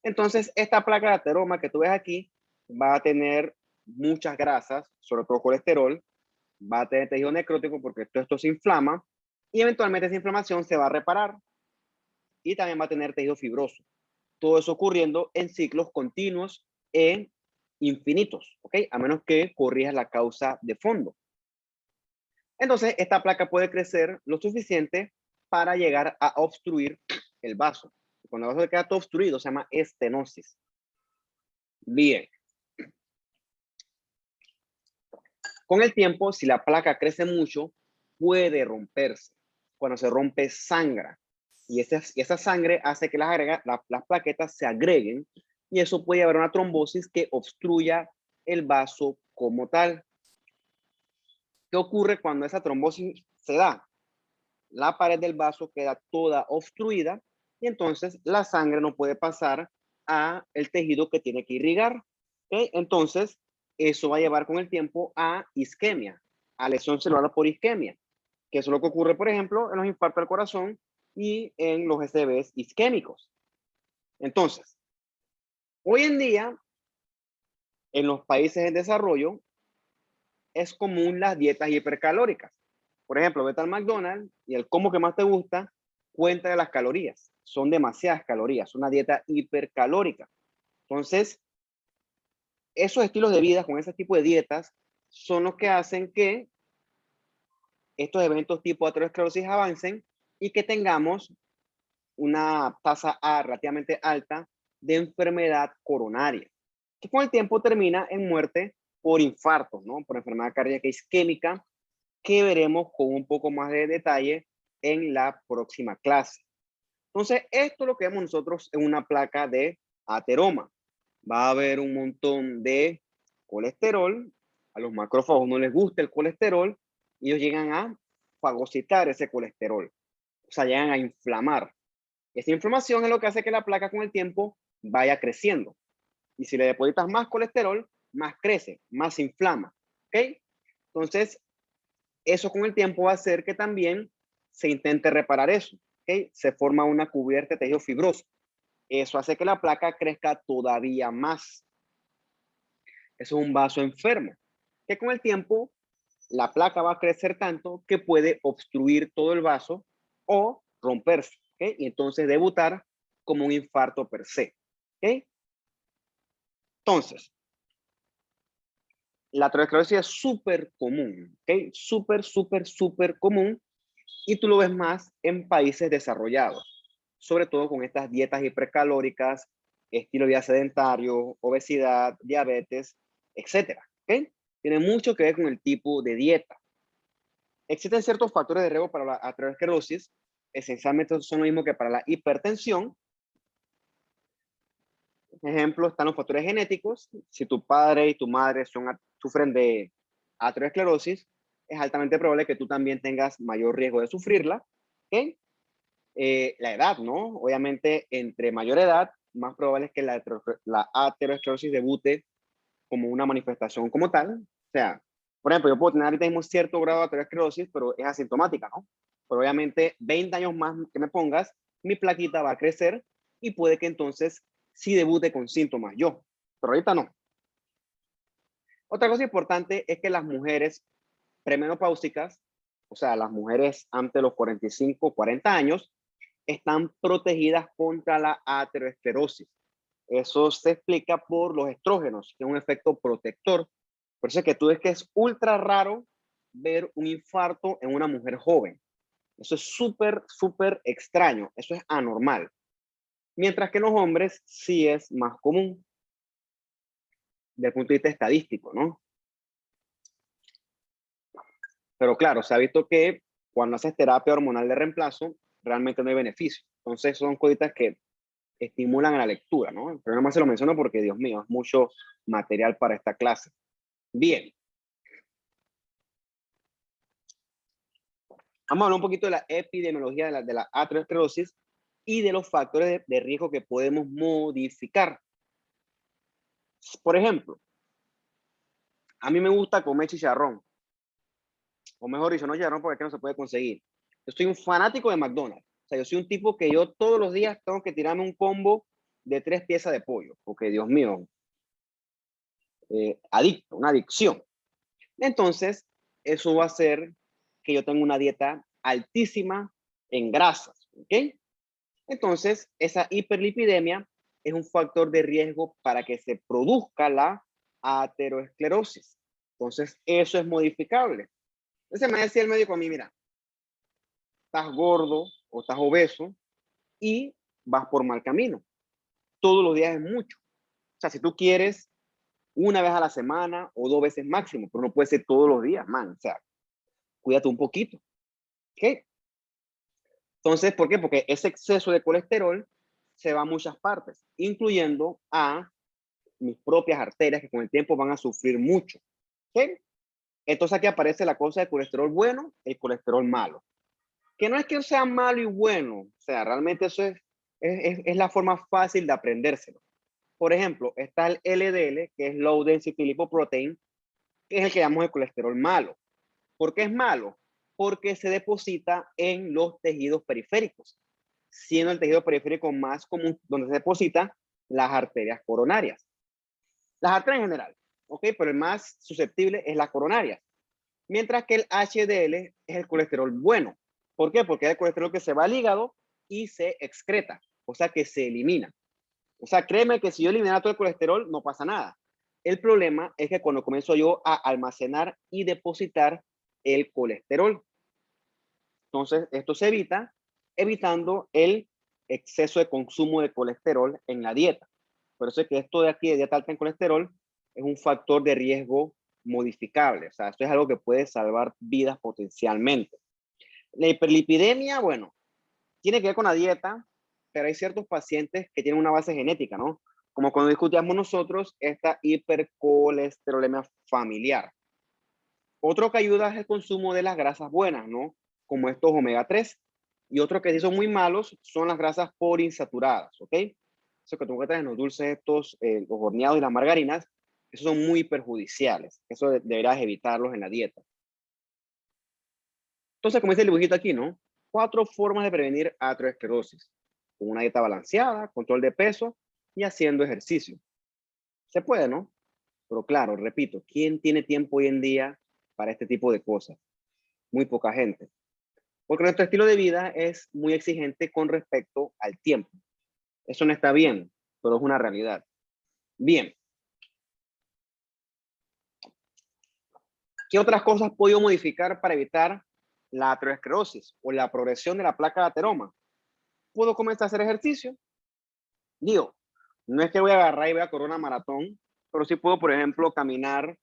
Entonces, esta placa de ateroma que tú ves aquí va a tener muchas grasas, sobre todo colesterol, va a tener tejido necrótico porque todo esto se inflama y eventualmente esa inflamación se va a reparar y también va a tener tejido fibroso. Todo eso ocurriendo en ciclos continuos en infinitos, ¿ok? A menos que corrijas la causa de fondo. Entonces, esta placa puede crecer lo suficiente para llegar a obstruir el vaso. Cuando el vaso queda todo obstruido, se llama estenosis. Bien. Con el tiempo, si la placa crece mucho, puede romperse. Cuando se rompe, sangra. Y esa sangre hace que las plaquetas se agreguen y eso puede llevar a una trombosis que obstruya el vaso como tal. ¿Qué ocurre cuando esa trombosis se da? La pared del vaso queda toda obstruida y entonces la sangre no puede pasar a el tejido que tiene que irrigar. ¿Okay? Entonces, eso va a llevar con el tiempo a isquemia, a lesión celular por isquemia, que eso es lo que ocurre, por ejemplo, en los infartos del corazón y en los SBs isquémicos. Entonces, hoy en día, en los países en desarrollo, es común las dietas hipercalóricas. Por ejemplo, vete al McDonald's y el combo que más te gusta, cuenta de las calorías. Son demasiadas calorías, una dieta hipercalórica. Entonces, esos estilos de vida con ese tipo de dietas son los que hacen que estos eventos tipo aterosclerosis avancen y que tengamos una tasa A relativamente alta de enfermedad coronaria, que con el tiempo termina en muerte por infarto, ¿no? Por enfermedad cardíaca isquémica, que veremos con un poco más de detalle en la próxima clase. Entonces, esto es lo que vemos nosotros en una placa de ateroma. Va a haber un montón de colesterol. A los macrófagos no les gusta el colesterol y ellos llegan a fagocitar ese colesterol. O sea, llegan a inflamar. Esa inflamación es lo que hace que la placa con el tiempo vaya creciendo. Y si le depositas más colesterol, más crece, más se inflama. ¿Ok? Entonces, eso con el tiempo va a hacer que también se intente reparar eso. ¿Okay? Se forma una cubierta de tejido fibroso. Eso hace que la placa crezca todavía más. Eso es un vaso enfermo, que con el tiempo la placa va a crecer tanto que puede obstruir todo el vaso o romperse. ¿Okay? Y entonces debutar como un infarto per se. ¿Okay? Entonces, la aterosclerosis es súper común. ¿Okay? Súper común. Y tú lo ves más en países desarrollados, sobre todo con estas dietas hipercalóricas, estilo de vida sedentario, obesidad, diabetes, etcétera. ¿Okay? Tiene mucho que ver con el tipo de dieta. Existen ciertos factores de riesgo para la aterosclerosis, esencialmente son lo mismo que para la hipertensión. Por ejemplo, están los factores genéticos. Si tu padre y tu madre sufren de aterosclerosis, es altamente probable que tú también tengas mayor riesgo de sufrirla. ¿Okay? La edad, ¿no? Obviamente, entre mayor edad, más probable es que la aterosclerosis debute como una manifestación como tal. O sea, por ejemplo, yo puedo tener ahorita mismo cierto grado de aterosclerosis, pero es asintomática, ¿no? Pero obviamente, 20 años más que me pongas, mi plaquita va a crecer y puede que entonces sí debute con síntomas yo, pero ahorita no. Otra cosa importante es que las mujeres premenopáusicas, o sea, las mujeres antes de los 45, 40 años, están protegidas contra la aterosclerosis. Eso se explica por los estrógenos, que es un efecto protector. Por eso es que tú ves que es ultra raro ver un infarto en una mujer joven. Eso es súper extraño. Eso es anormal. Mientras que en los hombres sí es más común, desde el punto de vista estadístico, ¿no? Pero claro, se ha visto que cuando haces terapia hormonal de reemplazo, realmente no hay beneficio. Entonces son cositas que estimulan a la lectura, ¿no? Pero nada más se lo menciono porque, Dios mío, es mucho material para esta clase. Bien. Vamos a hablar un poquito de la epidemiología de la aterosclerosis y de los factores de riesgo que podemos modificar. Por ejemplo, a mí me gusta comer chicharrón, o mejor dicho, no chicharrón porque aquí no se puede conseguir. Yo soy un fanático de McDonald's. O sea, yo soy un tipo que yo todos los días tengo que tirarme un combo de 3 piezas de pollo, porque Dios mío, adicto, una adicción. Entonces, eso va a hacer que yo tenga una dieta altísima en grasas, ¿ok? Entonces, esa hiperlipidemia es un factor de riesgo para que se produzca la aterosclerosis. Entonces, eso es modificable. Entonces me decía el médico a mí, mira, estás gordo o estás obeso y vas por mal camino. Todos los días es mucho. O sea, si tú quieres una vez a la semana o 2 veces máximo, pero no puede ser todos los días, man. O sea, cuídate un poquito. ¿Ok? Entonces, ¿por qué? Porque ese exceso de colesterol se va a muchas partes, incluyendo a mis propias arterias que con el tiempo van a sufrir mucho. ¿Ok? Entonces aquí aparece la cosa de colesterol bueno y el colesterol malo. Que no es que sea malo y bueno, o sea, realmente eso es la forma fácil de aprendérselo. Por ejemplo, está el LDL, que es Low Density Lipoprotein, que es el que llamamos el colesterol malo. ¿Por qué es malo? Porque se deposita en los tejidos periféricos, siendo el tejido periférico más común donde se depositan las arterias coronarias. Las arterias en general, ¿ok? Pero el más susceptible es la coronaria. Mientras que el HDL es el colesterol bueno. ¿Por qué? Porque es el colesterol que se va al hígado y se excreta, o sea que se elimina. O sea, créeme que si yo eliminara todo el colesterol, no pasa nada. El problema es que cuando comienzo yo a almacenar y depositar el colesterol, entonces esto se evita evitando el exceso de consumo de colesterol en la dieta. Por eso es que esto de aquí, de dieta alta en colesterol, es un factor de riesgo modificable. O sea, esto es algo que puede salvar vidas potencialmente. La hiperlipidemia, bueno, tiene que ver con la dieta, pero hay ciertos pacientes que tienen una base genética, ¿no? Como cuando discutíamos nosotros, esta hipercolesterolemia familiar. Otro que ayuda es el consumo de las grasas buenas, ¿no? Como estos omega 3. Y otro que sí son muy malos son las grasas poliinsaturadas, ¿ok? Eso que tú encuentras en los dulces estos, los horneados y las margarinas, esos son muy perjudiciales. Eso deberás evitarlos en la dieta. Entonces, como dice el dibujito aquí, ¿no? 4 formas de prevenir aterosclerosis. Con una dieta balanceada, control de peso y haciendo ejercicio. Se puede, ¿no? Pero claro, repito, ¿quién tiene tiempo hoy en día para este tipo de cosas? Muy poca gente. Porque nuestro estilo de vida es muy exigente con respecto al tiempo. Eso no está bien, pero es una realidad. Bien. ¿Qué otras cosas puedo modificar para evitar la aterosclerosis o la progresión de la placa de ateroma? Puedo comenzar a hacer ejercicio. Digo, no es que voy a agarrar y voy a correr una maratón, pero sí puedo, por ejemplo, caminar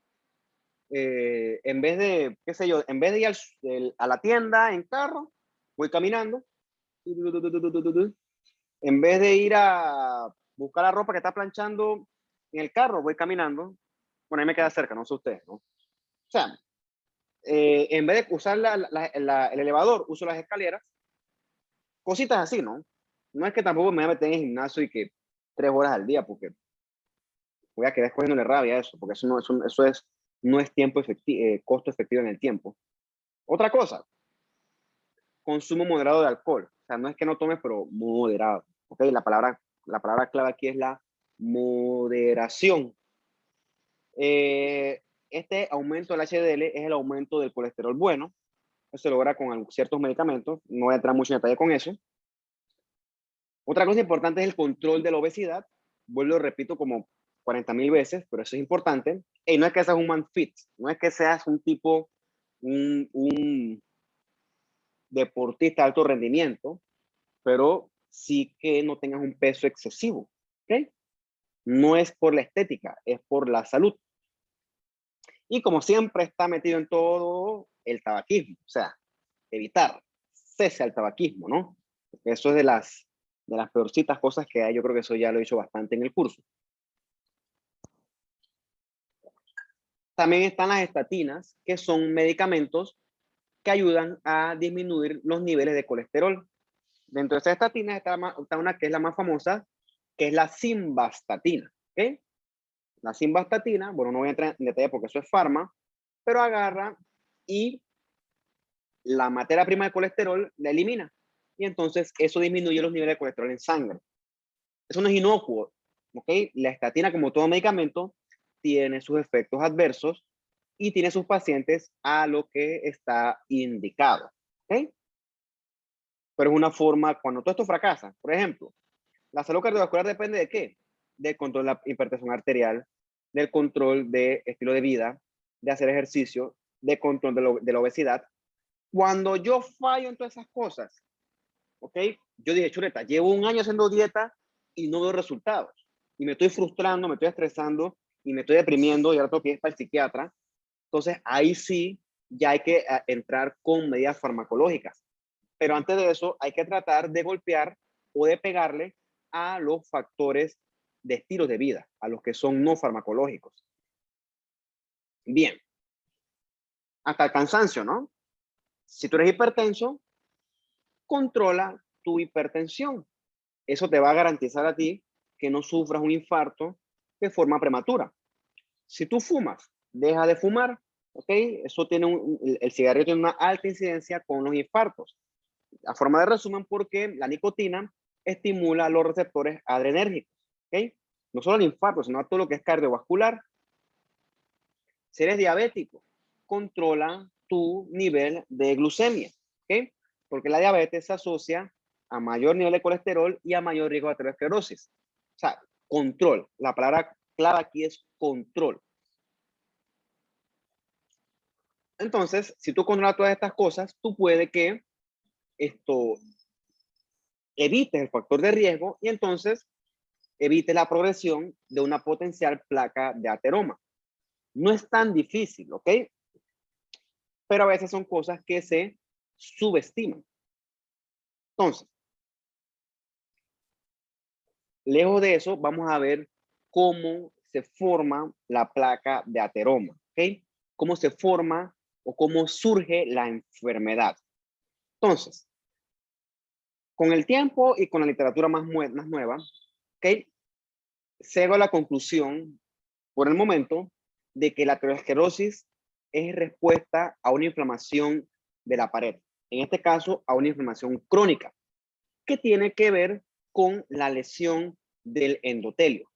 en vez de, qué sé yo, en vez de ir a la tienda en carro, voy caminando. En vez de ir a buscar la ropa que está planchando en el carro, voy caminando. Bueno, ahí me queda cerca, no sé ustedes, ¿no? O sea, en vez de usar el elevador, uso las escaleras. Cositas así, ¿no? No es que tampoco me voy a meter en el gimnasio y que 3 horas al día, porque voy a quedar cogiéndole rabia a eso, porque no es tiempo efectivo, costo efectivo en el tiempo. Otra cosa, consumo moderado de alcohol. O sea, no es que no tomes, pero moderado. ¿Ok? La palabra clave aquí es la moderación. Este aumento del HDL es el aumento del colesterol bueno. Eso se logra con ciertos medicamentos. No voy a entrar mucho en detalle con eso. Otra cosa importante es el control de la obesidad. Vuelvo, repito, como 40,000 veces, pero eso es importante. Y no es que seas un man fit, no es que seas un tipo, un deportista de alto rendimiento, pero sí que no tengas un peso excesivo. ¿Ok? No es por la estética, es por la salud. Y como siempre está metido en todo el tabaquismo, o sea, evitar, cese al tabaquismo, ¿no? Porque eso es de las peorcitas cosas que hay. Yo creo que eso ya lo he dicho bastante en el curso. También están las estatinas, que son medicamentos que ayudan a disminuir los niveles de colesterol. Dentro de esas estatinas está una que es la más famosa, que es la simvastatina. ¿Okay? La simvastatina, bueno, no voy a entrar en detalle porque eso es farma, pero agarra y la materia prima de colesterol la elimina. Y entonces eso disminuye los niveles de colesterol en sangre. Eso no es inocuo, ¿ok? La estatina, como todo medicamento, tiene sus efectos adversos y tiene sus pacientes a lo que está indicado, ¿ok? Pero es una forma, cuando todo esto fracasa, por ejemplo, la salud cardiovascular depende de qué? Del control de la hipertensión arterial, del control de estilo de vida, de hacer ejercicio, de control de la obesidad. Cuando yo fallo en todas esas cosas, ¿ok? Yo dije, chuleta, llevo un año haciendo dieta y no veo resultados. Y me estoy frustrando, me estoy estresando y me estoy deprimiendo y ahora tengo que ir para el psiquiatra. Entonces, ahí sí ya hay que entrar con medidas farmacológicas. Pero antes de eso, hay que tratar de golpear o de pegarle a los factores de estilos de vida, a los que son no farmacológicos. Bien, hasta el cansancio, ¿no? Si tú eres hipertenso, controla tu hipertensión. Eso te va a garantizar a ti que no sufras un infarto de forma prematura. Si tú fumas, deja de fumar, ¿ok? Eso tiene el cigarrillo tiene una alta incidencia con los infartos. A forma de resumen, porque la nicotina estimula los receptores adrenérgicos, ¿ok? No solo el infarto, sino todo lo que es cardiovascular. Si eres diabético, controla tu nivel de glucemia, ¿ok? Porque la diabetes se asocia a mayor nivel de colesterol y a mayor riesgo de aterosclerosis. O sea, control. La palabra clave aquí es control. Entonces, si tú controlas todas estas cosas, tú puedes que evites el factor de riesgo y entonces evites la progresión de una potencial placa de ateroma. No es tan difícil, ¿ok? Pero a veces son cosas que se subestiman. Entonces, lejos de eso, vamos a ver cómo se forma la placa de ateroma, ¿ok? Cómo se forma o cómo surge la enfermedad. Entonces, con el tiempo y con la literatura más nueva, ¿ok? Llego a la conclusión, por el momento, de que la aterosclerosis es respuesta a una inflamación de la pared. En este caso, a una inflamación crónica, que tiene que ver con la lesión del endotelio.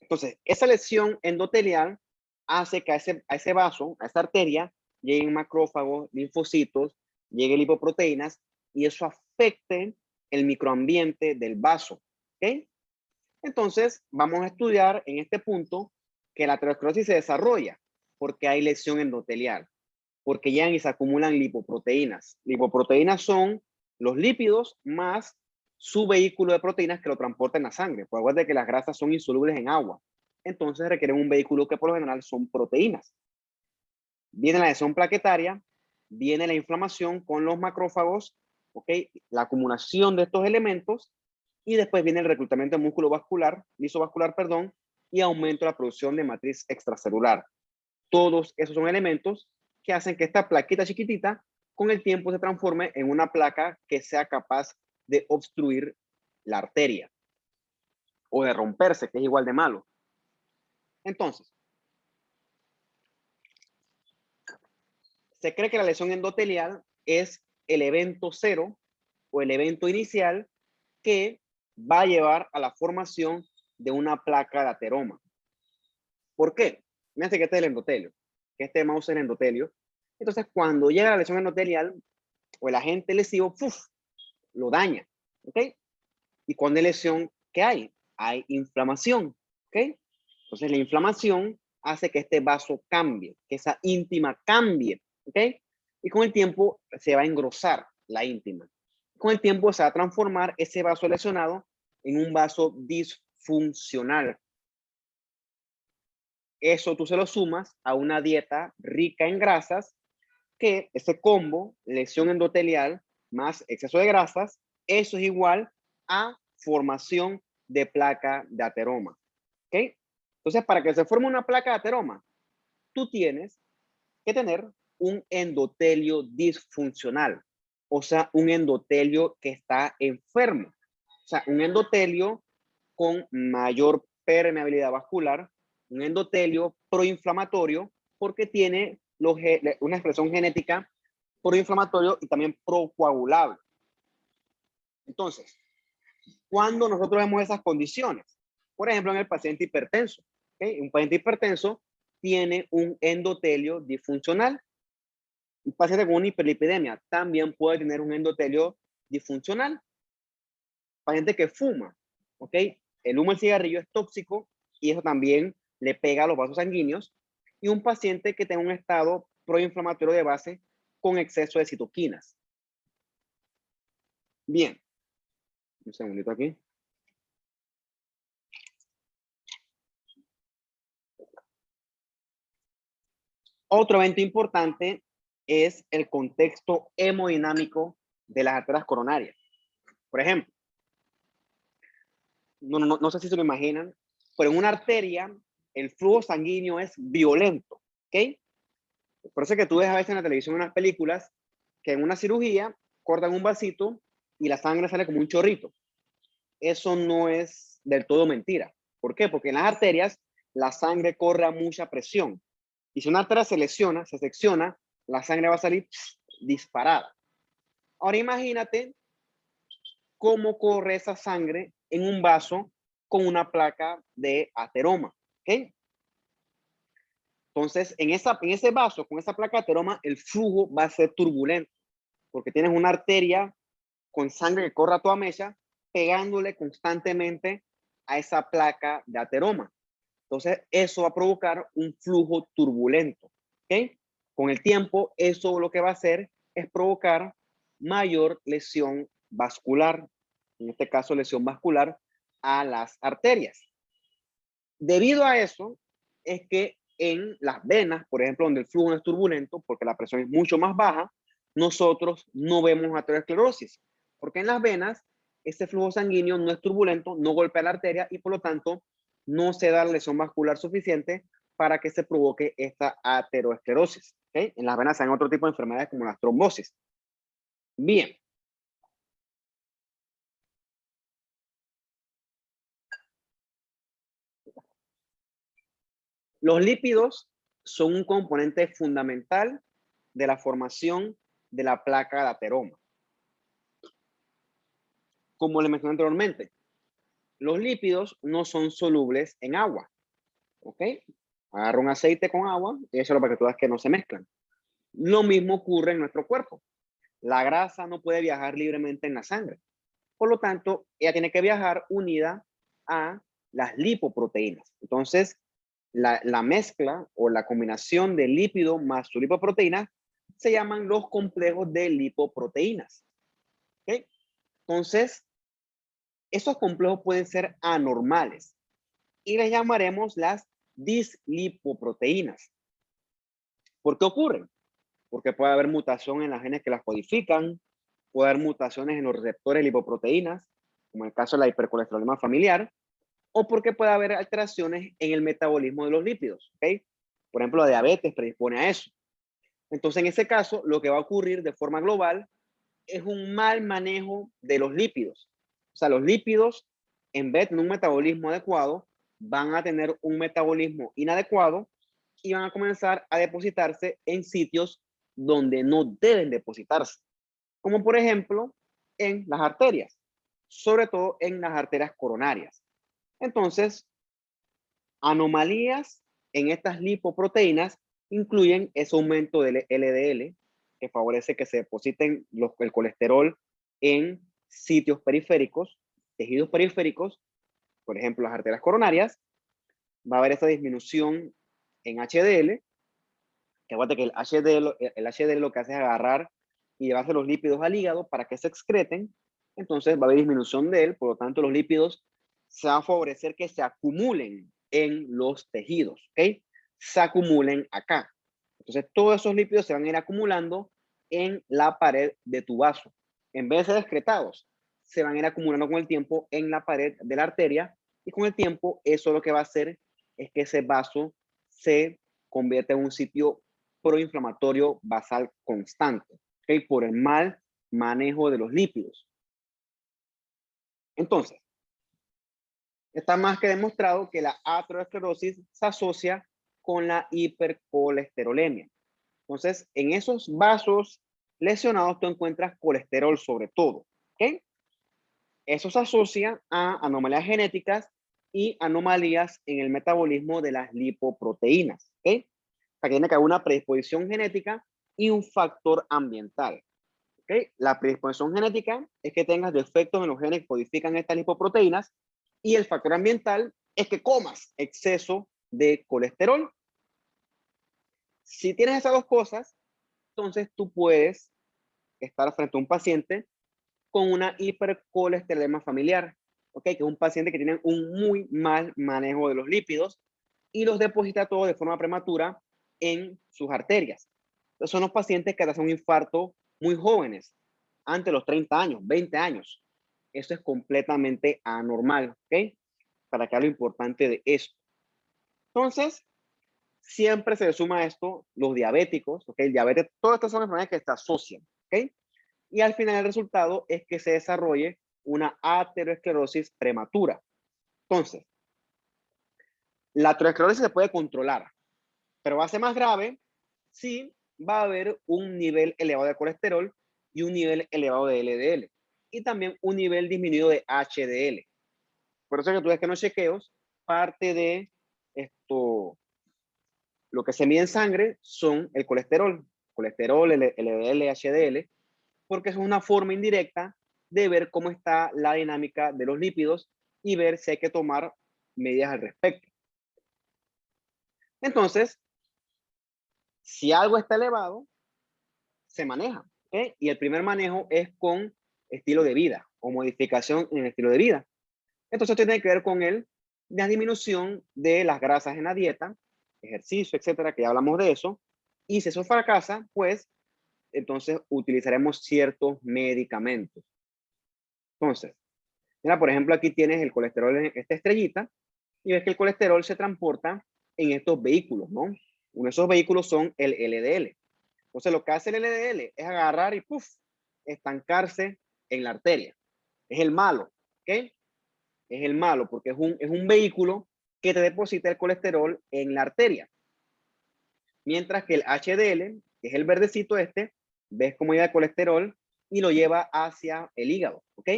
Entonces, esa lesión endotelial hace que a ese vaso, a esa arteria, lleguen macrófagos, linfocitos, lleguen lipoproteínas y eso afecte el microambiente del vaso. ¿Ok? Entonces, vamos a estudiar en este punto que la aterosclerosis se desarrolla porque hay lesión endotelial, porque llegan y se acumulan lipoproteínas. Lipoproteínas son los lípidos más su vehículo de proteínas que lo transporta en la sangre. Pues acuérdate que las grasas son insolubles en agua. Entonces requieren un vehículo que por lo general son proteínas. Viene la lesión plaquetaria, viene la inflamación con los macrófagos, ¿ok? La acumulación de estos elementos y después viene el reclutamiento de músculo vascular, lisovascular, perdón, y aumento de la producción de matriz extracelular. Todos esos son elementos que hacen que esta plaquita chiquitita con el tiempo se transforme en una placa que sea capaz de obstruir la arteria o de romperse, que es igual de malo. Entonces, se cree que la lesión endotelial es el evento cero o el evento inicial que va a llevar a la formación de una placa de ateroma. ¿Por qué? Fíjense que este es el endotelio, que este mouse es el endotelio. Entonces, cuando llega la lesión endotelial o el agente lesivo, ¡puf!, lo daña, ¿ok? Y cuando hay lesión, ¿qué hay? Hay inflamación, ¿ok? Entonces, la inflamación hace que este vaso cambie, que esa íntima cambie, ¿ok? Y con el tiempo se va a engrosar la íntima. Con el tiempo se va a transformar ese vaso lesionado en un vaso disfuncional. Eso tú se lo sumas a una dieta rica en grasas, que ese combo, lesión endotelial más exceso de grasas, eso es igual a formación de placa de ateroma. ¿Ok? Entonces, para que se forme una placa de ateroma, tú tienes que tener un endotelio disfuncional, o sea, un endotelio que está enfermo, o sea, un endotelio con mayor permeabilidad vascular, un endotelio proinflamatorio, porque tiene una expresión genética proinflamatorio y también procoagulable. Entonces, cuando nosotros vemos esas condiciones, por ejemplo, en el paciente hipertenso, ¿okay? Un paciente hipertenso tiene un endotelio disfuncional. Un paciente con una hiperlipidemia también puede tener un endotelio disfuncional. Paciente que fuma, ¿ok? El humo del cigarrillo es tóxico y eso también le pega a los vasos sanguíneos, y un paciente que tenga un estado proinflamatorio de base con exceso de citoquinas. Bien, un segundito aquí. Otro evento importante es el contexto hemodinámico de las arterias coronarias. Por ejemplo, no sé si se lo imaginan, pero en una arteria el flujo sanguíneo es violento, ¿ok? Por eso es que tú ves a veces en la televisión, en unas películas, que en una cirugía cortan un vasito y la sangre sale como un chorrito. Eso no es del todo mentira. ¿Por qué? Porque en las arterias la sangre corre a mucha presión. Y si una arteria se lesiona, se secciona, la sangre va a salir disparada. Ahora imagínate cómo corre esa sangre en un vaso con una placa de ateroma. ¿Okay? Entonces, en ese vaso, con esa placa de ateroma, el flujo va a ser turbulento, porque tienes una arteria con sangre que corre a toda mecha, pegándole constantemente a esa placa de ateroma. Entonces, eso va a provocar un flujo turbulento. ¿Okay? Con el tiempo, eso lo que va a hacer es provocar mayor lesión vascular, en este caso lesión vascular a las arterias. Debido a eso, es que en las venas, por ejemplo, donde el flujo no es turbulento, porque la presión es mucho más baja, nosotros no vemos aterosclerosis, porque en las venas ese flujo sanguíneo no es turbulento, no golpea la arteria y por lo tanto no se da la lesión vascular suficiente para que se provoque esta aterosclerosis. ¿Okay? En las venas hay otro tipo de enfermedades como las trombosis. Bien. Los lípidos son un componente fundamental de la formación de la placa de ateroma. Como les mencioné anteriormente, los lípidos no son solubles en agua. ¿Ok? Agarra un aceite con agua y échalo para que tú veas que no se mezclan. Lo mismo ocurre en nuestro cuerpo. La grasa no puede viajar libremente en la sangre. Por lo tanto, ella tiene que viajar unida a las lipoproteínas. Entonces, la mezcla o la combinación de lípido más su lipoproteína se llaman los complejos de lipoproteínas. ¿Okay? Entonces, esos complejos pueden ser anormales y les llamaremos las dislipoproteínas. ¿Por qué ocurren? Porque puede haber mutación en las genes que las codifican, puede haber mutaciones en los receptores de lipoproteínas, como en el caso de la hipercolesterolemia familiar, o porque puede haber alteraciones en el metabolismo de los lípidos. ¿Okay? Por ejemplo, la diabetes predispone a eso. Entonces, en ese caso, lo que va a ocurrir de forma global es un mal manejo de los lípidos. O sea, los lípidos, en vez de tener un metabolismo adecuado, van a tener un metabolismo inadecuado y van a comenzar a depositarse en sitios donde no deben depositarse. Como por ejemplo, en las arterias, sobre todo en las arterias coronarias. Entonces, anomalías en estas lipoproteínas incluyen ese aumento del LDL, que favorece que se depositen el colesterol en sitios periféricos, tejidos periféricos, por ejemplo, las arterias coronarias. Va a haber esta disminución en HDL, que aguante que el HDL lo que hace es agarrar y llevarse los lípidos al hígado para que se excreten. Entonces va a haber disminución de él, por lo tanto los lípidos se van a favorecer que se acumulen en los tejidos, ¿ok? Se acumulen acá. Entonces todos esos lípidos se van a ir acumulando en la pared de tu vaso. En vez de ser excretados, se van a ir acumulando con el tiempo en la pared de la arteria y con el tiempo eso lo que va a hacer es que ese vaso se convierte en un sitio proinflamatorio basal constante, ¿okay? Por el mal manejo de los lípidos. Entonces, está más que demostrado que la aterosclerosis se asocia con la hipercolesterolemia. Entonces, en esos vasos lesionados tú encuentras colesterol sobre todo, ¿ok? Eso se asocia a anomalías genéticas y anomalías en el metabolismo de las lipoproteínas, ¿ok? O sea, que tiene que haber una predisposición genética y un factor ambiental. ¿Okay? La predisposición genética es que tengas defectos en los genes que codifican estas lipoproteínas y el factor ambiental es que comas exceso de colesterol. Si tienes esas dos cosas, entonces tú puedes estar frente a un paciente con una hipercolesterolemia familiar, ¿ok? Que es un paciente que tiene un muy mal manejo de los lípidos y los deposita todo de forma prematura en sus arterias. Entonces son los pacientes que hacen un infarto muy jóvenes, antes de los 30 años, 20 años. Eso es completamente anormal, ¿ok? Para que lo importante de esto. Entonces, siempre se le suma a esto los diabéticos, ¿ok? El diabetes, todas estas son enfermedades que se asocian, ¿ok? Y al final el resultado es que se desarrolle una aterosclerosis prematura. Entonces, la aterosclerosis se puede controlar, pero va a ser más grave si va a haber un nivel elevado de colesterol y un nivel elevado de LDL y también un nivel disminuido de HDL. Por eso es que tú ves que en los chequeos, parte de esto, lo que se mide en sangre son el colesterol, LDL, HDL, porque es una forma indirecta de ver cómo está la dinámica de los lípidos y ver si hay que tomar medidas al respecto. Entonces, si algo está elevado, se maneja, ¿ok? Y el primer manejo es con estilo de vida o modificación en el estilo de vida. Entonces, tiene que ver con la disminución de las grasas en la dieta, ejercicio, etcétera, que ya hablamos de eso. Y si eso fracasa, pues, entonces utilizaremos ciertos medicamentos. Entonces, mira, por ejemplo, aquí tienes el colesterol en esta estrellita y ves que el colesterol se transporta en estos vehículos, ¿no? Uno de esos vehículos son el LDL. Entonces, lo que hace el LDL es agarrar y ¡puf! Estancarse en la arteria. Es el malo, ¿ok? Es el malo porque es un vehículo que te deposita el colesterol en la arteria. Mientras que el HDL, que es el verdecito este, ves cómo lleva el colesterol y lo lleva hacia el hígado, ¿ok?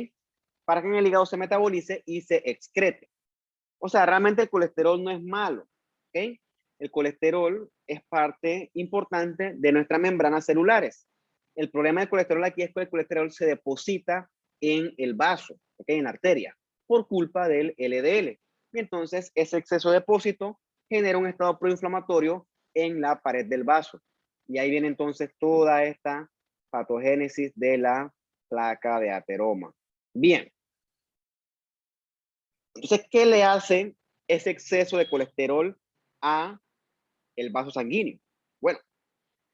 Para que en el hígado se metabolice y se excrete. O sea, realmente el colesterol no es malo, ¿ok? El colesterol es parte importante de nuestras membranas celulares. El problema del colesterol aquí es que el colesterol se deposita en el vaso, ¿ok? En la arteria, por culpa del LDL. Y entonces ese exceso de depósito genera un estado proinflamatorio en la pared del vaso. Y ahí viene entonces toda esta patogénesis de la placa de ateroma. Bien. Entonces, ¿qué le hace ese exceso de colesterol a el vaso sanguíneo? Bueno,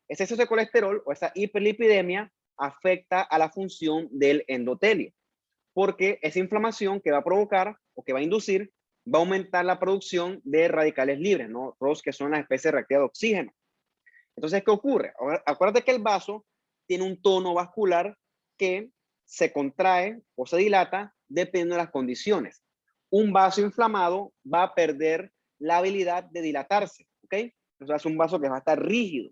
ese exceso de colesterol o esa hiperlipidemia afecta a la función del endotelio, porque esa inflamación que va a provocar o que va a inducir va a aumentar la producción de radicales libres, ¿no? ROS, que son las especies reactivas de oxígeno. Entonces, ¿qué ocurre? Acuérdate que el vaso tiene un tono vascular que se contrae o se dilata dependiendo de las condiciones. Un vaso inflamado va a perder la habilidad de dilatarse, ¿ok? O sea, es un vaso que va a estar rígido,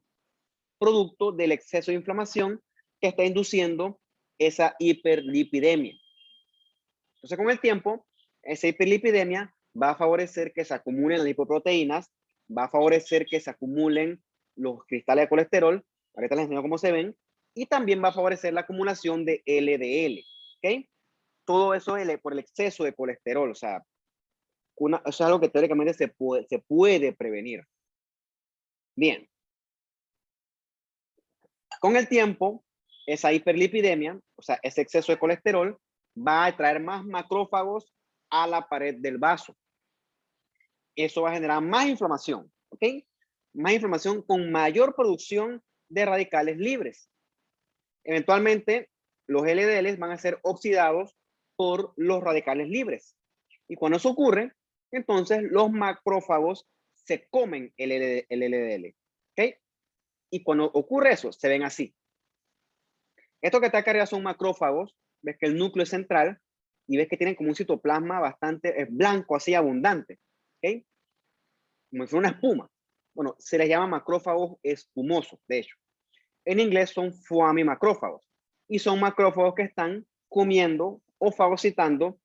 producto del exceso de inflamación que está induciendo esa hiperlipidemia. Entonces, con el tiempo, esa hiperlipidemia va a favorecer que se acumulen las lipoproteínas, va a favorecer que se acumulen los cristales de colesterol, ahorita les enseño cómo se ven, y también va a favorecer la acumulación de LDL, ¿ok? Todo eso por el exceso de colesterol, o sea, eso es algo que teóricamente se puede prevenir. Bien, con el tiempo, esa hiperlipidemia, o sea, ese exceso de colesterol, va a traer más macrófagos a la pared del vaso. Eso va a generar más inflamación, ¿ok? Más inflamación con mayor producción de radicales libres. Eventualmente, los LDLs van a ser oxidados por los radicales libres. Y cuando eso ocurre, entonces los macrófagos se comen el LDL, ¿ok? Y cuando ocurre eso, se ven así. Esto que está acá arriba son macrófagos, ves que el núcleo es central y ves que tienen como un citoplasma bastante blanco, así abundante, ¿ok? Como si fuera una espuma. Bueno, se les llama macrófagos espumosos, de hecho. En inglés son foamimacrófagos y son macrófagos que están comiendo o fagocitando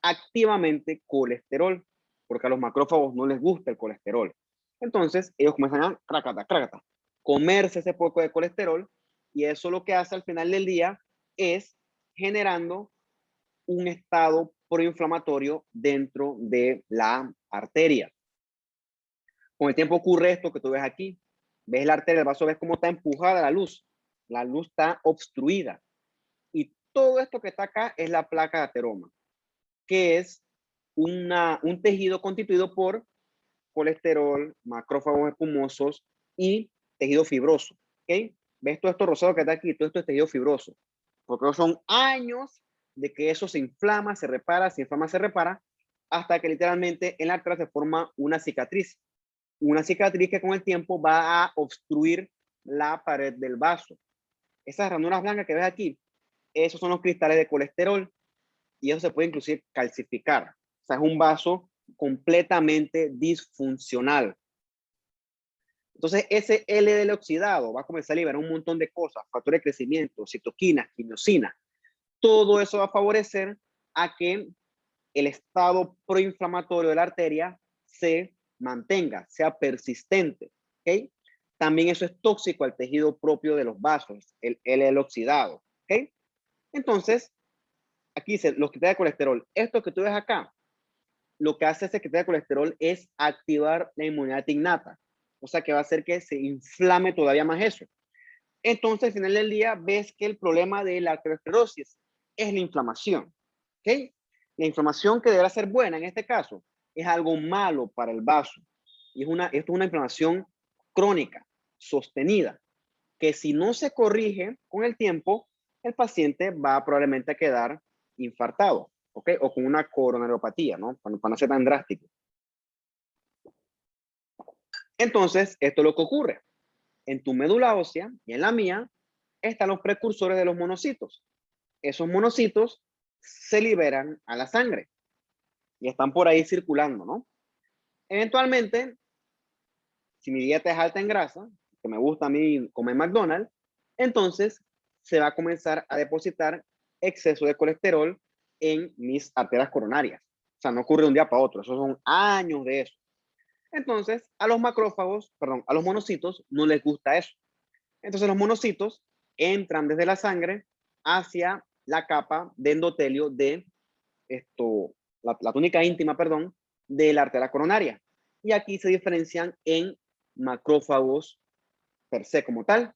activamente colesterol, porque a los macrófagos no les gusta el colesterol. Entonces, ellos comienzan a comerse ese poco de colesterol y eso lo que hace al final del día es generando un estado proinflamatorio dentro de la arteria. Con el tiempo ocurre esto que tú ves aquí. Ves la arteria del vaso, ves cómo está empujada la luz. La luz está obstruida. Y todo esto que está acá es la placa de ateroma, que es un tejido constituido por colesterol, macrófagos espumosos y tejido fibroso. ¿Okay? ¿Ves todo esto rosado que está aquí? Todo esto es tejido fibroso. Porque son años de que eso se inflama, se repara, se inflama, se repara, hasta que literalmente en la arteria se forma una cicatriz. Una cicatriz que con el tiempo va a obstruir la pared del vaso. Esas ranuras blancas que ves aquí, esos son los cristales de colesterol y eso se puede inclusive calcificar. O sea, es un vaso completamente disfuncional. Entonces, ese LDL oxidado va a comenzar a liberar un montón de cosas, factores de crecimiento, citoquinas, quimiosinas. Todo eso va a favorecer a que el estado proinflamatorio de la arteria se mantenga, sea persistente. ¿Okay? También eso es tóxico al tejido propio de los vasos, el LDL oxidado. ¿Okay? Entonces, aquí dice los cristales de colesterol. Esto que tú ves acá, lo que hace ese cristales de colesterol es activar la inmunidad innata. O sea, que va a hacer que se inflame todavía más eso. Entonces, al final del día, ves que el problema de la arteriosclerosis es la inflamación. ¿Okay? La inflamación que deberá ser buena en este caso es algo malo para el vaso. Y esto es una inflamación crónica, sostenida, que si no se corrige con el tiempo, el paciente va probablemente a quedar infartado, ¿ok? O con una coronariopatía, ¿no? Para no ser tan drástico. Entonces, esto es lo que ocurre. En tu médula ósea y en la mía están los precursores de los monocitos. Esos monocitos se liberan a la sangre y están por ahí circulando, ¿no? Eventualmente, si mi dieta es alta en grasa, que me gusta a mí comer McDonald's, entonces se va a comenzar a depositar exceso de colesterol en mis arterias coronarias. O sea, no ocurre de un día para otro, esos son años de eso. Entonces, a los macrófagos, perdón, a los monocitos no les gusta eso. Entonces, los monocitos entran desde la sangre hacia la capa de endotelio de la túnica íntima, perdón, de la arteria coronaria. Y aquí se diferencian en macrófagos per se como tal.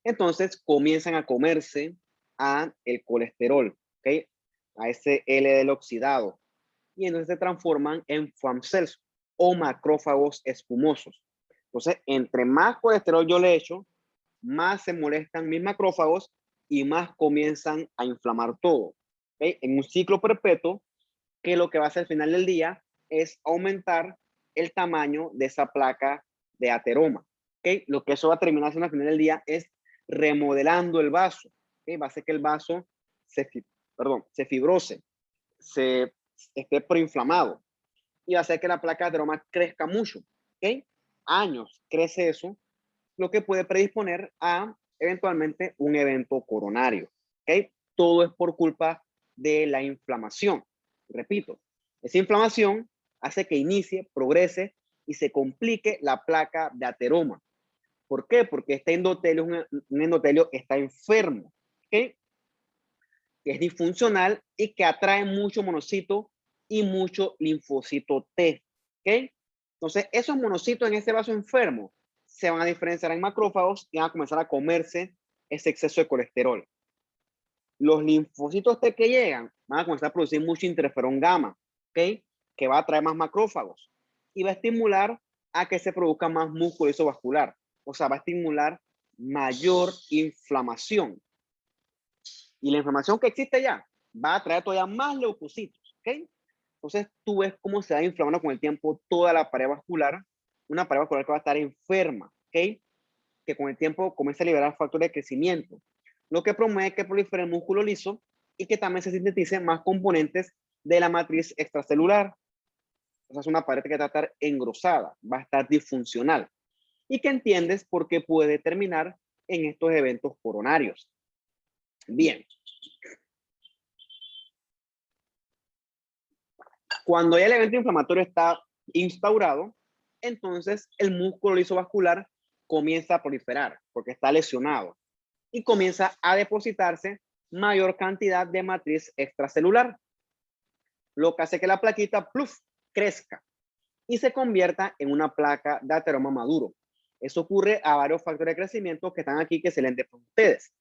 Entonces comienzan a comerse a el colesterol, ¿ok? A ese LDL oxidado. Y entonces se transforman en FAM cells o macrófagos espumosos. Entonces, entre más colesterol yo le echo, más se molestan mis macrófagos y más comienzan a inflamar todo. ¿Okay? En un ciclo perpetuo que lo que va a hacer al final del día es aumentar el tamaño de esa placa de ateroma. ¿Okay? Lo que eso va a terminar haciendo al final del día es remodelando el vaso. ¿Okay? Va a hacer que el vaso se fibrose, se esté proinflamado y va a hacer que la placa de ateroma crezca mucho. ¿Okay? Años crece eso, lo que puede predisponer a eventualmente un evento coronario. ¿Okay? Todo es por culpa de la inflamación. Repito, esa inflamación hace que inicie, progrese y se complique la placa de ateroma. ¿Por qué? Porque este endotelio es un endotelio que está enfermo, ¿okay? Que es disfuncional y que atrae mucho monocito y mucho linfocito T. ¿Okay? Entonces, esos monocitos en ese vaso enfermo se van a diferenciar en macrófagos y van a comenzar a comerse ese exceso de colesterol. Los linfocitos T que llegan van a comenzar a producir mucho interferón gamma, ¿okay? Que va a atraer más macrófagos y va a estimular a que se produzca más músculo isovascular. O sea, va a estimular mayor inflamación. Y la inflamación que existe ya va a atraer todavía más leucocitos, ¿ok? Entonces tú ves cómo se va inflamando con el tiempo toda la pared vascular, una pared vascular que va a estar enferma, ¿ok? Que con el tiempo comienza a liberar factores de crecimiento, lo que promueve que prolifere el músculo liso y que también se sinteticen más componentes de la matriz extracelular. O sea, es una pared que va a estar engrosada, va a estar disfuncional y que entiendes por qué puede terminar en estos eventos coronarios. Bien. Cuando ya el evento inflamatorio está instaurado, entonces el músculo lisovascular comienza a proliferar porque está lesionado y comienza a depositarse mayor cantidad de matriz extracelular, lo que hace que la plaquita, pluf, crezca y se convierta en una placa de ateroma maduro. Eso ocurre a varios factores de crecimiento que están aquí que se leen de ustedes.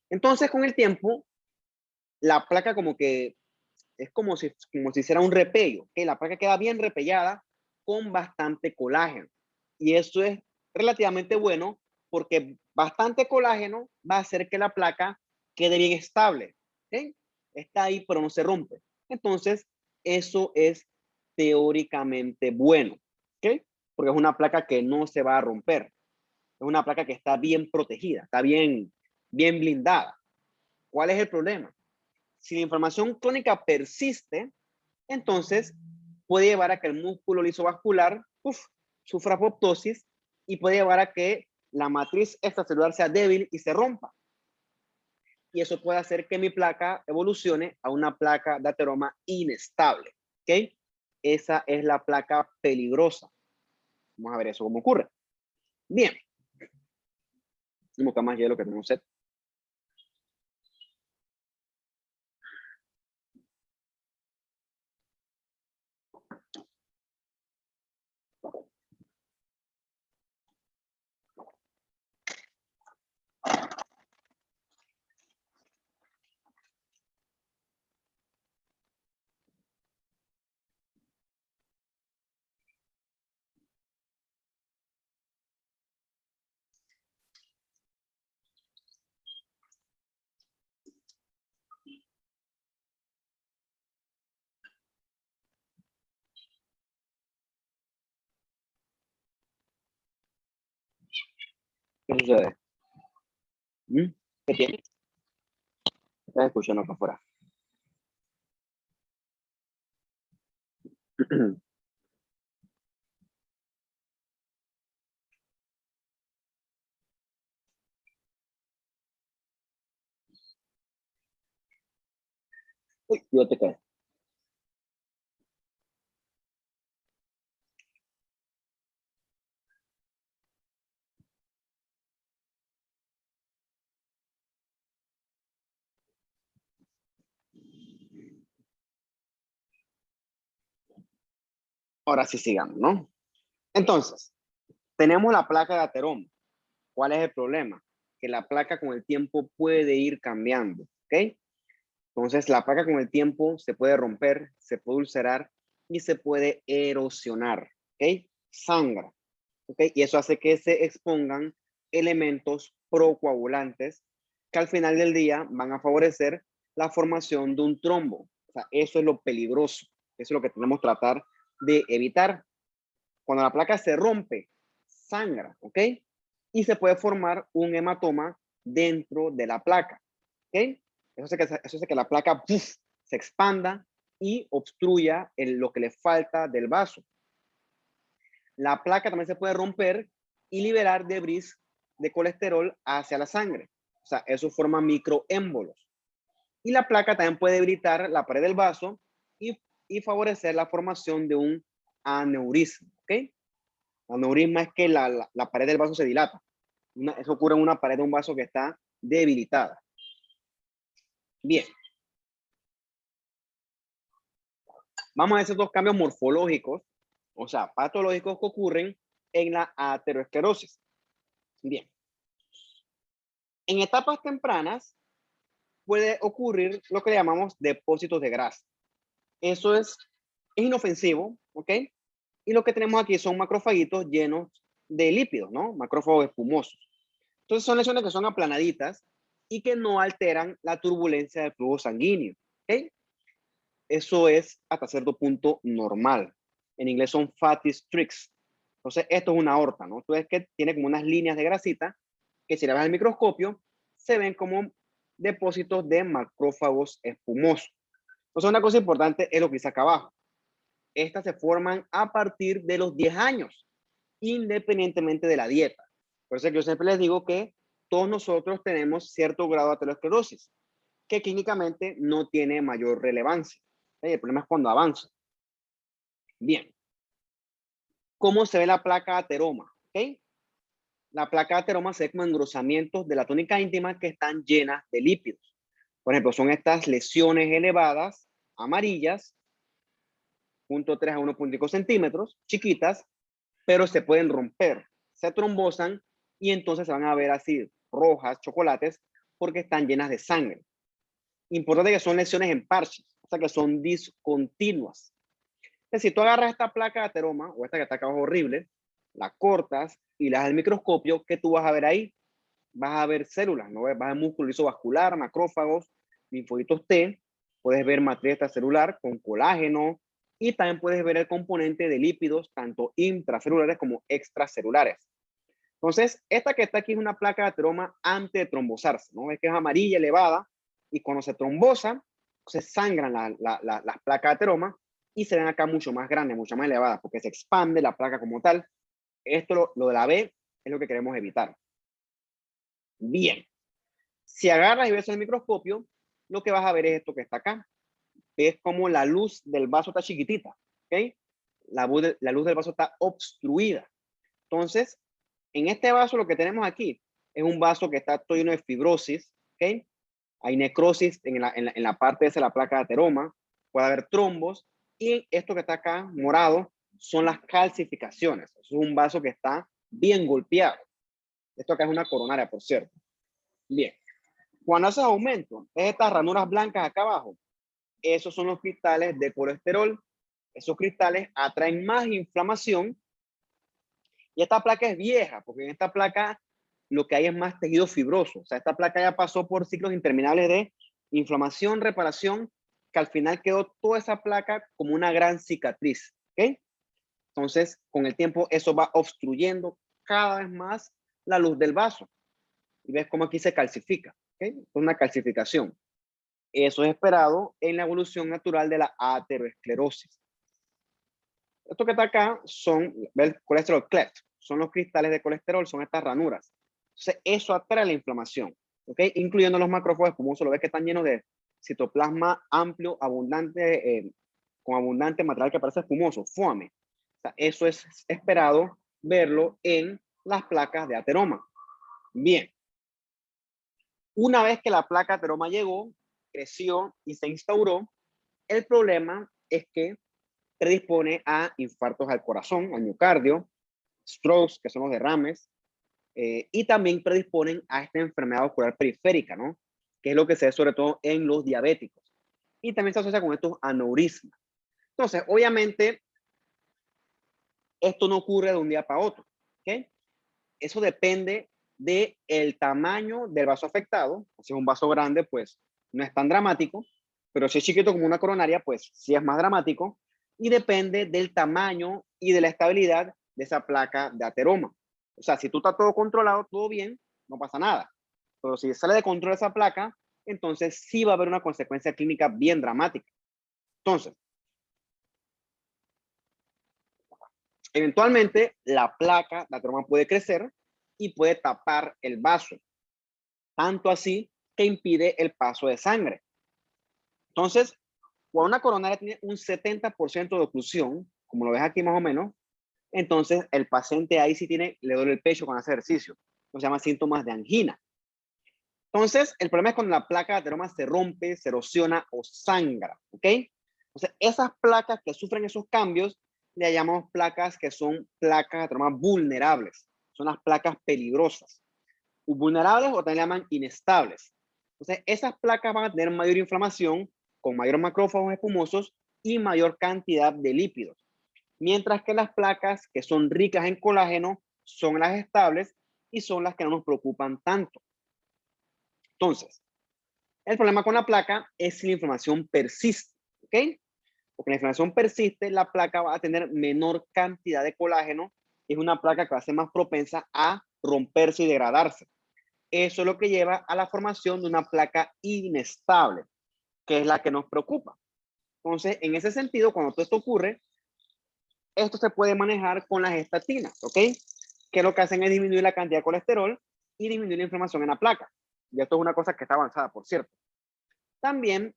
Entonces, con el tiempo, la placa como que es como si hiciera un repello, que la placa queda bien repellada con bastante colágeno. Y eso es relativamente bueno porque bastante colágeno va a hacer que la placa quede bien estable. ¿Okay? Está ahí, pero no se rompe. Entonces, eso es teóricamente bueno. ¿Okay? Porque es una placa que no se va a romper. Es una placa que está bien protegida, está bien blindada. ¿Cuál es el problema? Si la inflamación crónica persiste, entonces puede llevar a que el músculo lisovascular sufra apoptosis y puede llevar a que la matriz extracelular sea débil y se rompa. Y eso puede hacer que mi placa evolucione a una placa de ateroma inestable. ¿Ok? Esa es la placa peligrosa. Vamos a ver eso cómo ocurre. Bien. Y busca más hielo que tenemos sed. ¿Qué sucede? ¿Qué tiene? Estás escuchando acá afuera. Uy, yo te caes. Ahora sí sigamos, ¿no? Entonces, tenemos la placa de ateroma. ¿Cuál es el problema? Que la placa con el tiempo puede ir cambiando, ¿ok? Entonces, la placa con el tiempo se puede romper, se puede ulcerar y se puede erosionar, ¿ok? Sangra, ¿ok? Y eso hace que se expongan elementos procoagulantes que al final del día van a favorecer la formación de un trombo. O sea, eso es lo peligroso. Eso es lo que tenemos que tratar de evitar. Cuando la placa se rompe, sangra, ¿ok? Y se puede formar un hematoma dentro de la placa, ¿ok? Eso hace que la placa se expanda y obstruya lo que le falta del vaso. La placa también se puede romper y liberar debris de colesterol hacia la sangre. O sea, eso forma microémbolos. Y la placa también puede debilitar la pared del vaso y favorecer la formación de un aneurisma, ¿ok? Aneurisma es que la pared del vaso se dilata. Eso ocurre en una pared de un vaso que está debilitada. Bien. Vamos a esos dos cambios morfológicos, o sea, patológicos que ocurren en la aterosclerosis. Bien. En etapas tempranas puede ocurrir lo que llamamos depósitos de grasa. Eso es inofensivo, ¿ok? Y lo que tenemos aquí son macrofagitos llenos de lípidos, ¿no? Macrófagos espumosos. Entonces son lesiones que son aplanaditas y que no alteran la turbulencia del flujo sanguíneo, ¿ok? Eso es hasta cierto punto normal. En inglés son fatty streaks. Entonces esto es una aorta, ¿no? Entonces que tiene como unas líneas de grasita que si la ves al microscopio se ven como depósitos de macrófagos espumosos. Entonces una cosa importante es lo que dice acá abajo. Estas se forman a partir de los 10 años, independientemente de la dieta. Por eso es que yo siempre les digo que todos nosotros tenemos cierto grado de aterosclerosis, que clínicamente no tiene mayor relevancia. El problema es cuando avanza. Bien. ¿Cómo se ve la placa ateroma? ¿Okay? La placa ateroma se ve como engrosamientos de la túnica íntima que están llenas de lípidos. Por ejemplo, son estas lesiones elevadas, amarillas, 0.3 a 1.5 centímetros, chiquitas, pero se pueden romper, se trombosan y entonces se van a ver así rojas, chocolates, porque están llenas de sangre. Importante que son lesiones en parches, o sea que son discontinuas. Entonces, si tú agarras esta placa de ateroma, o esta que está acá abajo horrible, la cortas y la das al microscopio, ¿qué tú vas a ver ahí? Vas a ver células, ¿no? Vas a ver músculo lisovascular, macrófagos, linfocitos T, puedes ver matriz extracelular con colágeno y también puedes ver el componente de lípidos, tanto intracelulares como extracelulares. Entonces, esta que está aquí es una placa de ateroma antes de trombosarse, ¿no? Es que es amarilla, elevada, y cuando se trombosa, se sangran las placas de ateroma y se ven acá mucho más grandes, mucho más elevadas, porque se expande la placa como tal. Esto, lo de la B, es lo que queremos evitar. Bien, si agarras y ves el microscopio, lo que vas a ver es esto que está acá. Ves como la luz del vaso está chiquitita, ¿ok? La luz del vaso está obstruida. Entonces, en este vaso lo que tenemos aquí es un vaso que está todo lleno de fibrosis, ¿ok? Hay necrosis en la parte de la placa de ateroma, puede haber trombos, y esto que está acá, morado, son las calcificaciones. Es un vaso que está bien golpeado. Esto acá es una coronaria, por cierto. Bien. Cuando haces aumento, estas ranuras blancas acá abajo, esos son los cristales de colesterol. Esos cristales atraen más inflamación. Y esta placa es vieja, porque en esta placa lo que hay es más tejido fibroso. O sea, esta placa ya pasó por ciclos interminables de inflamación, reparación, que al final quedó toda esa placa como una gran cicatriz. ¿Ok? Entonces, con el tiempo, eso va obstruyendo cada vez más la luz del vaso. Y ves cómo aquí se calcifica. ¿Ok? Es una calcificación. Eso es esperado en la evolución natural de la aterosclerosis. Esto que está acá son el colesterol cleft, son los cristales de colesterol, son estas ranuras. Entonces, eso atrae la inflamación, ¿ok? Incluyendo los macrófagos espumosos, lo ves que están llenos de citoplasma amplio, abundante, con abundante material que parece espumoso, foame. O sea, eso es esperado verlo en las placas de ateroma. Bien. Una vez que la placa de ateroma llegó, creció y se instauró, el problema es que predispone a infartos al corazón, al miocardio, strokes, que son los derrames, y también predisponen a esta enfermedad vascular periférica, ¿no? Que es lo que se ve sobre todo en los diabéticos. Y también se asocia con estos aneurismas. Entonces, obviamente, esto no ocurre de un día para otro, ¿ok? Eso depende del tamaño del vaso afectado. Si es un vaso grande, pues no es tan dramático, pero si es chiquito como una coronaria, pues sí es más dramático, y depende del tamaño y de la estabilidad de esa placa de ateroma. O sea, si tú estás todo controlado, todo bien, no pasa nada. Pero si sale de control esa placa, entonces sí va a haber una consecuencia clínica bien dramática. Entonces, eventualmente la placa de ateroma puede crecer y puede tapar el vaso, tanto así que impide el paso de sangre. Entonces, cuando una coronaria tiene un 70% de oclusión, como lo ves aquí más o menos, entonces el paciente ahí sí le duele el pecho con hacer ejercicio. Eso se llama síntomas de angina. Entonces, el problema es cuando la placa de ateroma se rompe, se erosiona o sangra, ¿ok? Entonces, esas placas que sufren esos cambios, le llamamos placas que son placas de ateroma vulnerables. Son las placas peligrosas. Vulnerables o también le llaman inestables. Entonces, esas placas van a tener mayor inflamación, con mayor macrófagos espumosos y mayor cantidad de lípidos. Mientras que las placas que son ricas en colágeno son las estables y son las que no nos preocupan tanto. Entonces, el problema con la placa es si la inflamación persiste, ¿ok? Porque la inflamación persiste, la placa va a tener menor cantidad de colágeno, es una placa que va a ser más propensa a romperse y degradarse. Eso es lo que lleva a la formación de una placa inestable, que es la que nos preocupa. Entonces, en ese sentido, cuando todo esto ocurre, esto se puede manejar con las estatinas, ¿ok? Que lo que hacen es disminuir la cantidad de colesterol y disminuir la inflamación en la placa. Y esto es una cosa que está avanzada, por cierto. También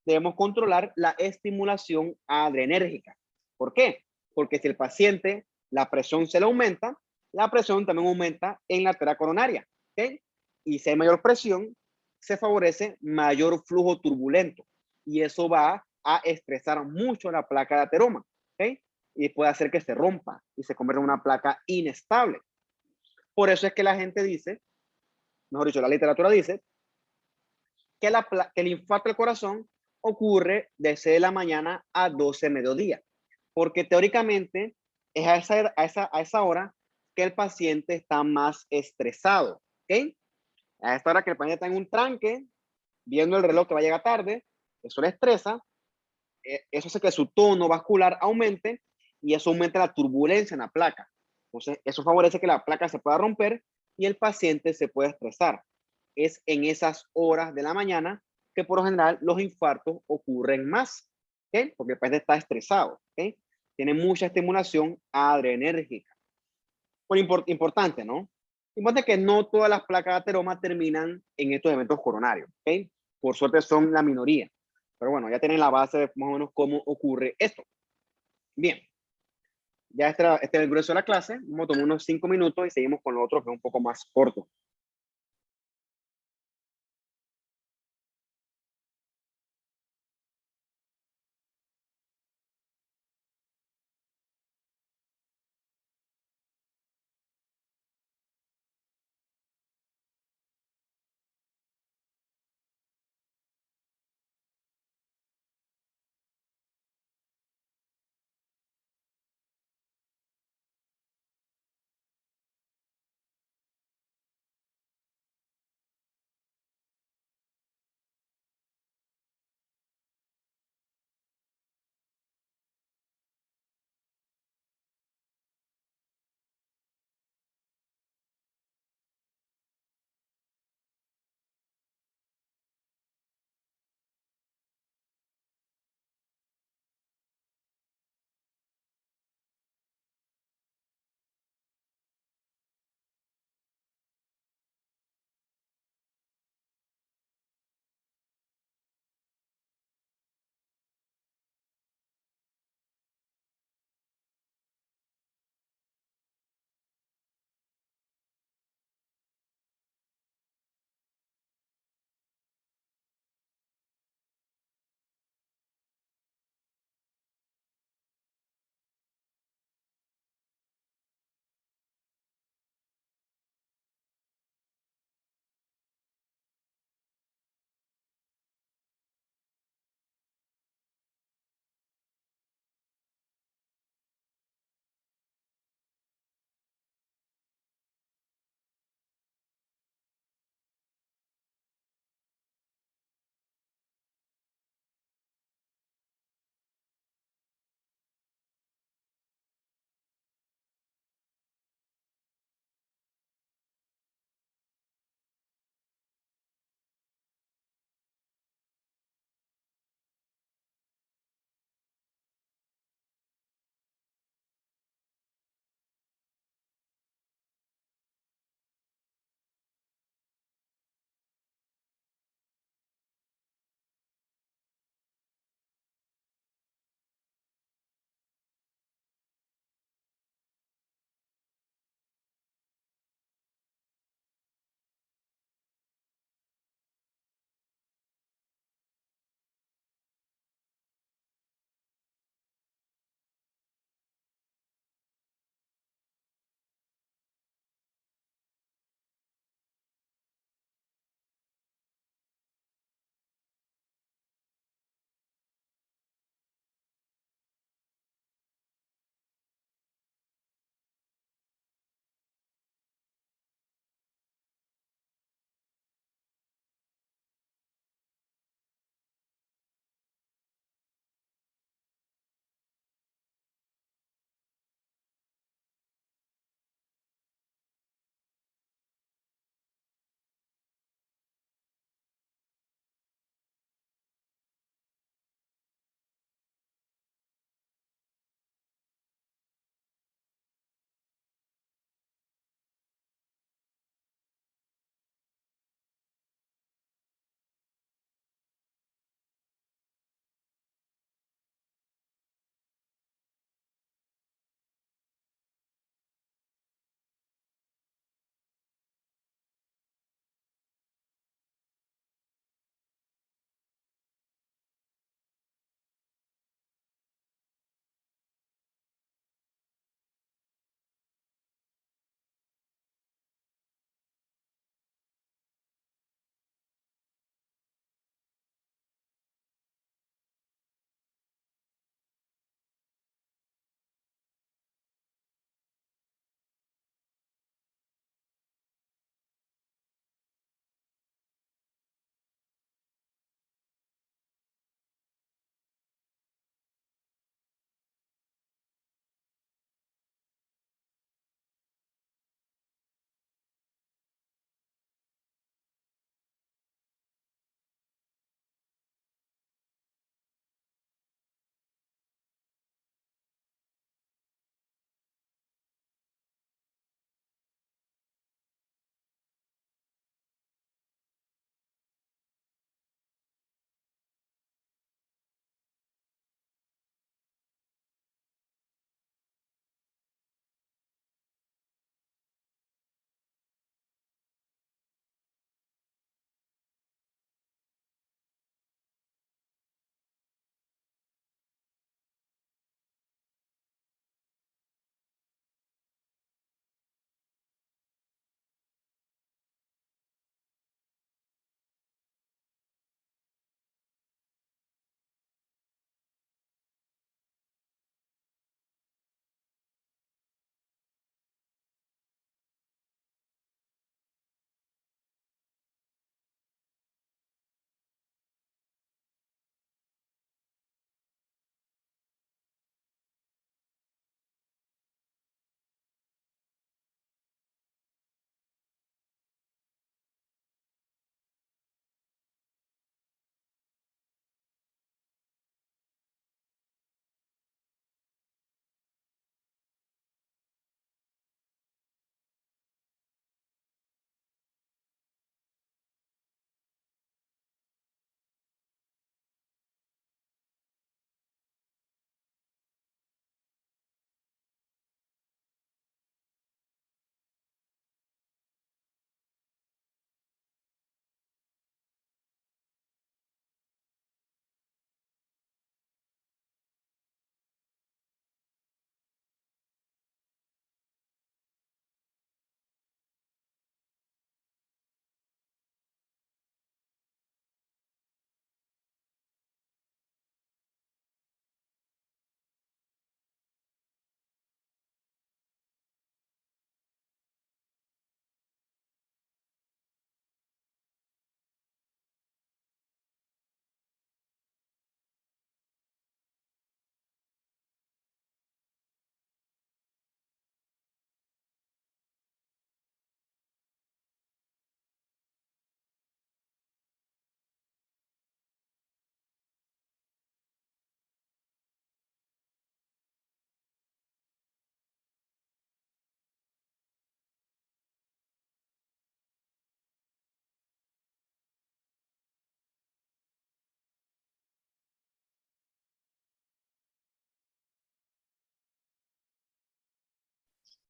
debemos controlar la estimulación adrenérgica. ¿Por qué? Porque si el paciente, la presión se le aumenta, la presión también aumenta en la arteria coronaria, ¿ok? Y si hay mayor presión, se favorece mayor flujo turbulento. Y eso va a estresar mucho la placa de ateroma, ¿ok? Y puede hacer que se rompa y se convierta en una placa inestable. Por eso es que la gente dice, mejor dicho, la literatura dice que, que el infarto del corazón ocurre de 6 de la mañana a 12 de mediodía, porque teóricamente es a esa hora que el paciente está más estresado, ¿ok? A esta hora que el paciente está en un tranque, viendo el reloj que va a llegar tarde, eso le estresa, eso hace que su tono vascular aumente y eso aumenta la turbulencia en la placa. Entonces, eso favorece que la placa se pueda romper y el paciente se pueda estresar. Es en esas horas de la mañana que por lo general los infartos ocurren más, ¿ok? Porque el paciente está estresado, ¿ok? Tiene mucha estimulación adrenérgica. Importante, ¿no? Importante que no todas las placas de ateroma terminan en estos eventos coronarios, ¿ok? Por suerte son la minoría. Pero bueno, ya tienen la base de más o menos cómo ocurre esto. Bien, ya este es el grueso de la clase. Vamos a tomar unos 5 minutos y seguimos con lo otro que es un poco más corto.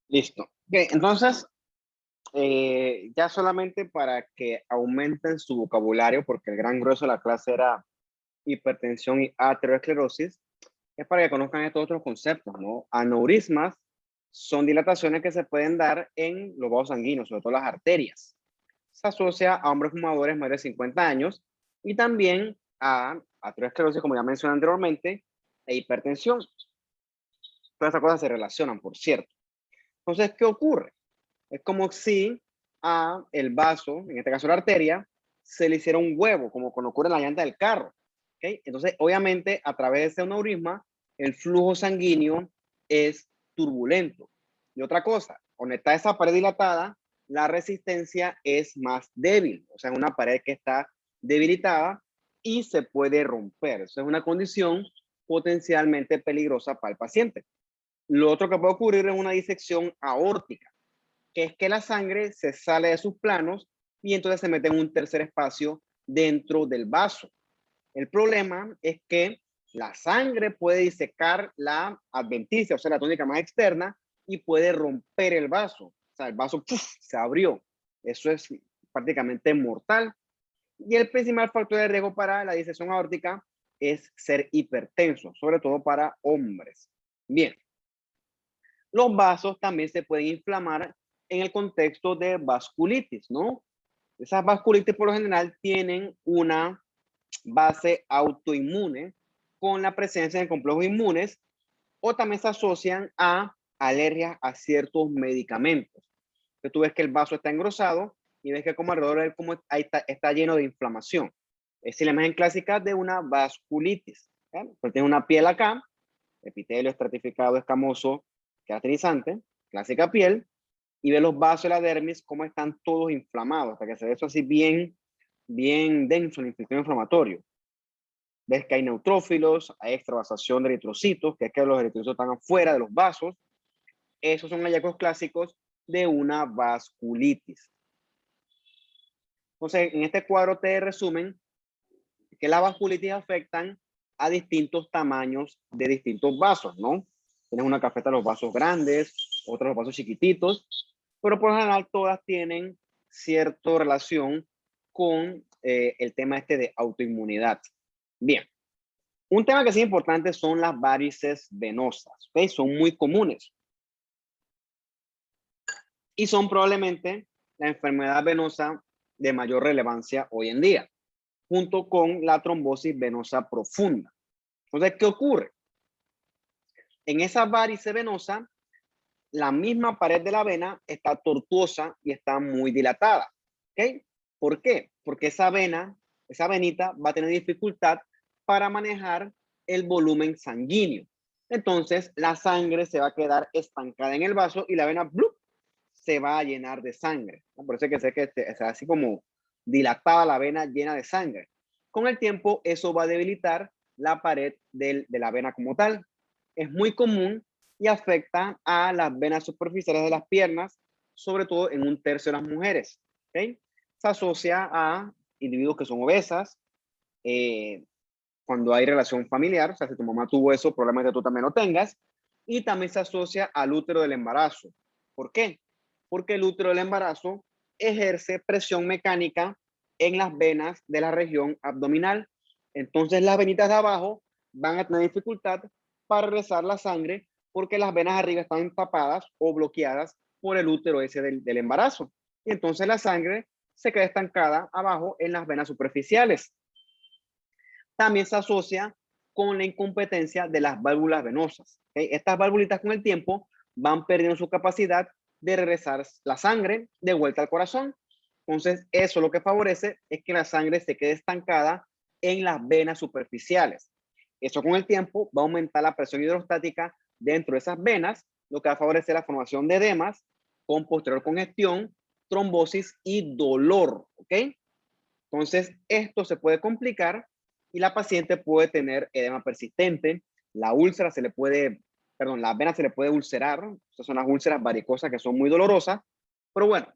Listo. Ok, entonces, ya solamente para que aumenten su vocabulario, porque el gran grueso de la clase era hipertensión y aterosclerosis, es para que conozcan estos otros conceptos, ¿no? Aneurismas son dilataciones que se pueden dar en los vasos sanguíneos, sobre todo las arterias. Se asocia a hombres fumadores mayores de 50 años y también a aterosclerosis, como ya mencioné anteriormente, e hipertensión. Todas estas cosas se relacionan, por cierto. Entonces, ¿qué ocurre? Es como si a el vaso, en este caso la arteria, se le hiciera un huevo, como cuando ocurre en la llanta del carro. ¿Okay? Entonces, obviamente, a través de ese aneurisma, el flujo sanguíneo es turbulento. Y otra cosa, donde está esa pared dilatada, la resistencia es más débil. O sea, es una pared que está debilitada y se puede romper. Eso es una condición potencialmente peligrosa para el paciente. Lo otro que puede ocurrir es una disección aórtica, que es que la sangre se sale de sus planos y entonces se mete en un tercer espacio dentro del vaso. El problema es que la sangre puede disecar la adventicia, o sea, la túnica más externa, y puede romper el vaso. O sea, el vaso ¡puf!, se abrió. Eso es prácticamente mortal. Y el principal factor de riesgo para la disección aórtica es ser hipertenso, sobre todo para hombres. Bien, los vasos también se pueden inflamar en el contexto de vasculitis, ¿no? Esas vasculitis por lo general tienen una base autoinmune con la presencia de complejos inmunes o también se asocian a alergias a ciertos medicamentos. Entonces tú ves que el vaso está engrosado y ves que como alrededor de él como está lleno de inflamación. Es la imagen clásica de una vasculitis. Pues tiene una piel acá, epitelio estratificado escamoso caracterizante, clásica piel, y ve los vasos de la dermis como están todos inflamados, hasta que se ve eso así bien denso, el infiltrado inflamatorio. Ves que hay neutrófilos, hay extravasación de eritrocitos, que es que los eritrocitos están afuera de los vasos. Esos son hallazgos clásicos de una vasculitis. Entonces, en este cuadro te resumen que las vasculitis afectan a distintos tamaños de distintos vasos, ¿no? Tienes una que afecta a los vasos grandes, otros los vasos chiquititos, pero por lo general todas tienen cierta relación con el tema este de autoinmunidad. Bien, un tema que es importante son las varices venosas, ¿okay? Son muy comunes y son probablemente la enfermedad venosa de mayor relevancia hoy en día, junto con la trombosis venosa profunda. Entonces, ¿qué ocurre? En esa varice venosa, la misma pared de la vena está tortuosa y está muy dilatada. ¿Ok? ¿Por qué? Porque esa vena, esa venita va a tener dificultad para manejar el volumen sanguíneo. Entonces, la sangre se va a quedar estancada en el vaso y la vena ¡blup!, se va a llenar de sangre. Por eso es que sé que es así como dilatada la vena llena de sangre. Con el tiempo, eso va a debilitar la pared de la vena como tal. Es muy común y afecta a las venas superficiales de las piernas, sobre todo en un tercio de las mujeres. ¿Okay? Se asocia a individuos que son obesas, cuando hay relación familiar, o sea, si tu mamá tuvo eso, probablemente tú también lo tengas, y también se asocia al útero del embarazo. ¿Por qué? Porque el útero del embarazo ejerce presión mecánica en las venas de la región abdominal. Entonces las venitas de abajo van a tener dificultad para regresar la sangre porque las venas arriba están tapadas o bloqueadas por el útero ese del embarazo. Y entonces la sangre se queda estancada abajo en las venas superficiales. También se asocia con la incompetencia de las válvulas venosas. ¿Okay? Estas válvulitas con el tiempo van perdiendo su capacidad de regresar la sangre de vuelta al corazón. Entonces, eso lo que favorece es que la sangre se quede estancada en las venas superficiales. Eso con el tiempo va a aumentar la presión hidrostática dentro de esas venas, lo que va a favorecer la formación de edemas con posterior congestión, trombosis y dolor. ¿Ok? Entonces, esto se puede complicar y la paciente puede tener edema persistente, la úlcera se le puede, perdón, la vena se le puede ulcerar, estas son las úlceras varicosas que son muy dolorosas, pero bueno,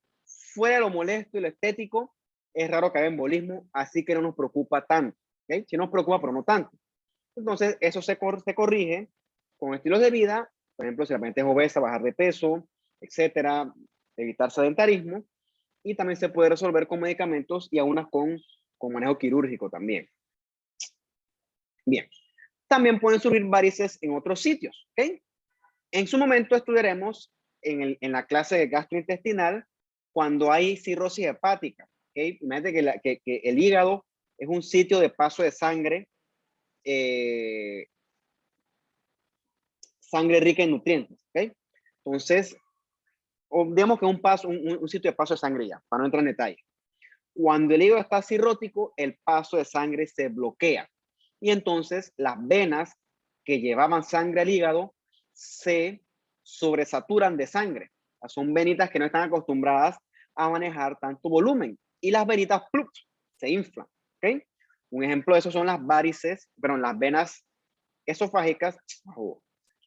fuera de lo molesto y lo estético, es raro que haya embolismo, así que no nos preocupa tanto, ¿okay? Sí nos preocupa, pero no tanto. Entonces, eso se corrige con estilos de vida, por ejemplo, si la paciente es obesa, bajar de peso, etcétera, evitar sedentarismo, y también se puede resolver con medicamentos y aún con manejo quirúrgico también. Bien, también pueden surgir varices en otros sitios, ¿ok? En su momento estudiaremos en la clase de gastrointestinal cuando hay cirrosis hepática, ¿ok? Imagínate que el hígado es un sitio de paso de sangre, sangre rica en nutrientes, ¿ok? Entonces, digamos que un sitio de paso de sangre ya, para no entrar en detalle. Cuando el hígado está cirrótico, el paso de sangre se bloquea y entonces las venas que llevaban sangre al hígado se sobresaturan de sangre. Son venitas que no están acostumbradas a manejar tanto volumen y las venitas ¡plup!, se inflan. ¿Okay? Un ejemplo de eso son las varices, las venas esofágicas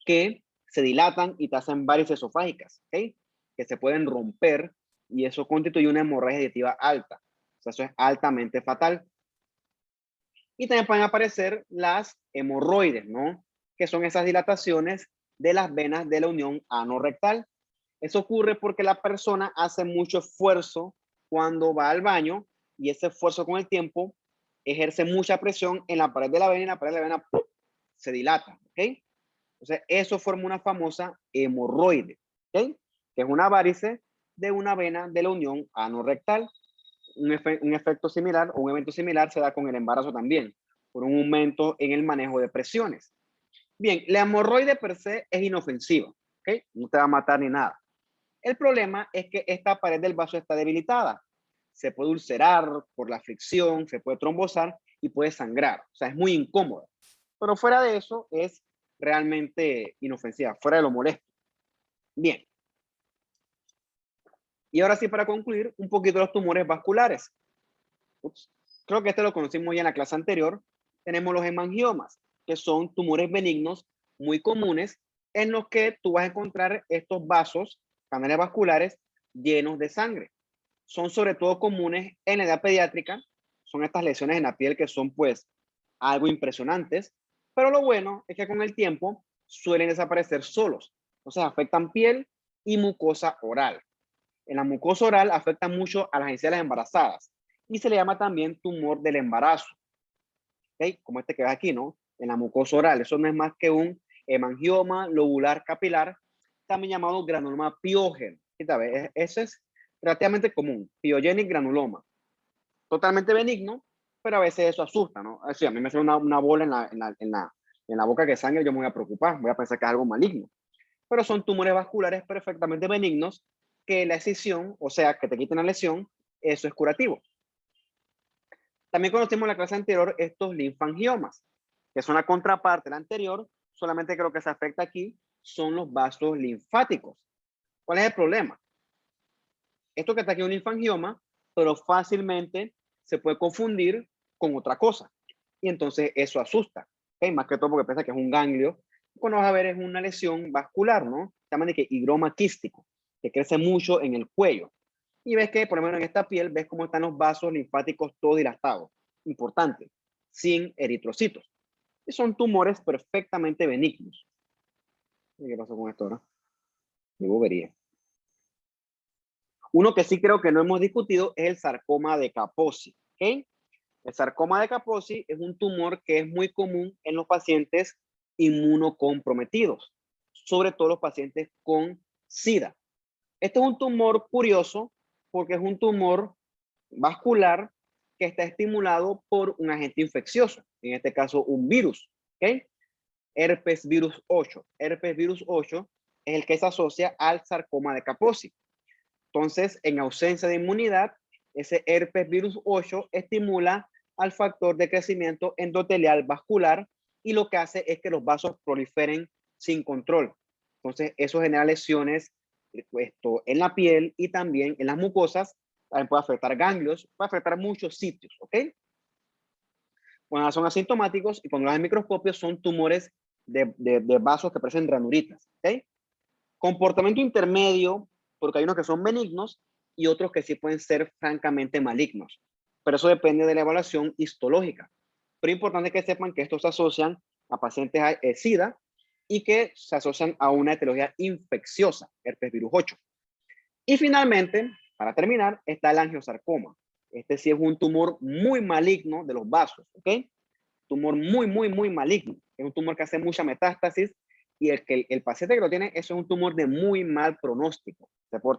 que se dilatan y te hacen varices esofágicas, ¿okay? Que se pueden romper y eso constituye una hemorragia digestiva alta. O sea, eso es altamente fatal. Y también pueden aparecer las hemorroides, ¿no? Que son esas dilataciones de las venas de la unión anorrectal. Eso ocurre porque la persona hace mucho esfuerzo cuando va al baño y ese esfuerzo con el tiempo ejerce mucha presión en la pared de la vena y la pared de la vena ¡pum!, se dilata, ¿ok? Entonces, eso forma una famosa hemorroide, ¿ok? Que es una varice de una vena de la unión anorrectal. Un efecto similar o un evento similar se da con el embarazo también, por un aumento en el manejo de presiones. Bien, la hemorroide per se es inofensiva, ¿ok? No te va a matar ni nada. El problema es que esta pared del vaso está debilitada. Se puede ulcerar por la fricción, se puede trombosar y puede sangrar. O sea, es muy incómoda. Pero fuera de eso, es realmente inofensiva, fuera de lo molesto. Bien. Y ahora sí, para concluir, un poquito los tumores vasculares. Ups. Creo que este lo conocimos ya en la clase anterior. Tenemos los hemangiomas, que son tumores benignos muy comunes en los que tú vas a encontrar estos vasos, canales vasculares llenos de sangre. Son sobre todo comunes en la edad pediátrica. Son estas lesiones en la piel que son pues algo impresionantes, pero lo bueno es que con el tiempo suelen desaparecer solos. Entonces afectan piel y mucosa oral. En la mucosa oral afecta mucho a las ancianas embarazadas y se le llama también tumor del embarazo. ¿Okay? Como este que ves aquí, ¿no? En la mucosa oral. Eso no es más que un hemangioma lobular capilar, también llamado granuloma piógeno. Ese es relativamente común, piogenic granuloma. Totalmente benigno, pero a veces eso asusta, ¿no? Así, a mí me sale una bola en la boca que sangre, yo me voy a preocupar, voy a pensar que es algo maligno. Pero son tumores vasculares perfectamente benignos que la escisión, o sea, que te quiten la lesión, eso es curativo. También conocimos en la clase anterior estos linfangiomas, que son la contraparte de la anterior, solamente que lo que se afecta aquí son los vasos linfáticos. ¿Cuál es el problema? Esto que está aquí es un linfangioma, pero fácilmente se puede confundir con otra cosa. Y entonces eso asusta, ¿okay? Más que todo porque piensa que es un ganglio. Cuando vas a ver es una lesión vascular, ¿no? Se llama de que higroma quístico, que crece mucho en el cuello. Y ves que, por lo menos en esta piel, ves cómo están los vasos linfáticos todos dilatados. Importante, sin eritrocitos. Y son tumores perfectamente benignos. ¿Qué pasó con esto ahora? Mi bobería. Uno que sí creo que no hemos discutido es el sarcoma de Kaposi, ¿ok? El sarcoma de Kaposi es un tumor que es muy común en los pacientes inmunocomprometidos, sobre todo los pacientes con SIDA. Este es un tumor curioso porque es un tumor vascular que está estimulado por un agente infeccioso, en este caso un virus, ¿ok? Herpes virus 8. Herpes virus 8 es el que se asocia al sarcoma de Kaposi. Entonces, en ausencia de inmunidad, ese herpes virus 8 estimula al factor de crecimiento endotelial vascular y lo que hace es que los vasos proliferen sin control. Entonces, eso genera lesiones en la piel y también en las mucosas. También puede afectar ganglios, puede afectar muchos sitios, ¿ok? Cuando son asintomáticos y cuando los microscopios son tumores de vasos que parecen ranuritas, ¿ok? Comportamiento intermedio, porque hay unos que son benignos y otros que sí pueden ser francamente malignos. Pero eso depende de la evaluación histológica. Pero es importante que sepan que estos se asocian a pacientes SIDA y que se asocian a una etiología infecciosa, herpes virus 8. Y finalmente, para terminar, está el angiosarcoma. Este sí es un tumor muy maligno de los vasos, ¿ok? Tumor muy maligno. Es un tumor que hace mucha metástasis y el paciente que lo tiene, eso es un tumor de muy mal pronóstico.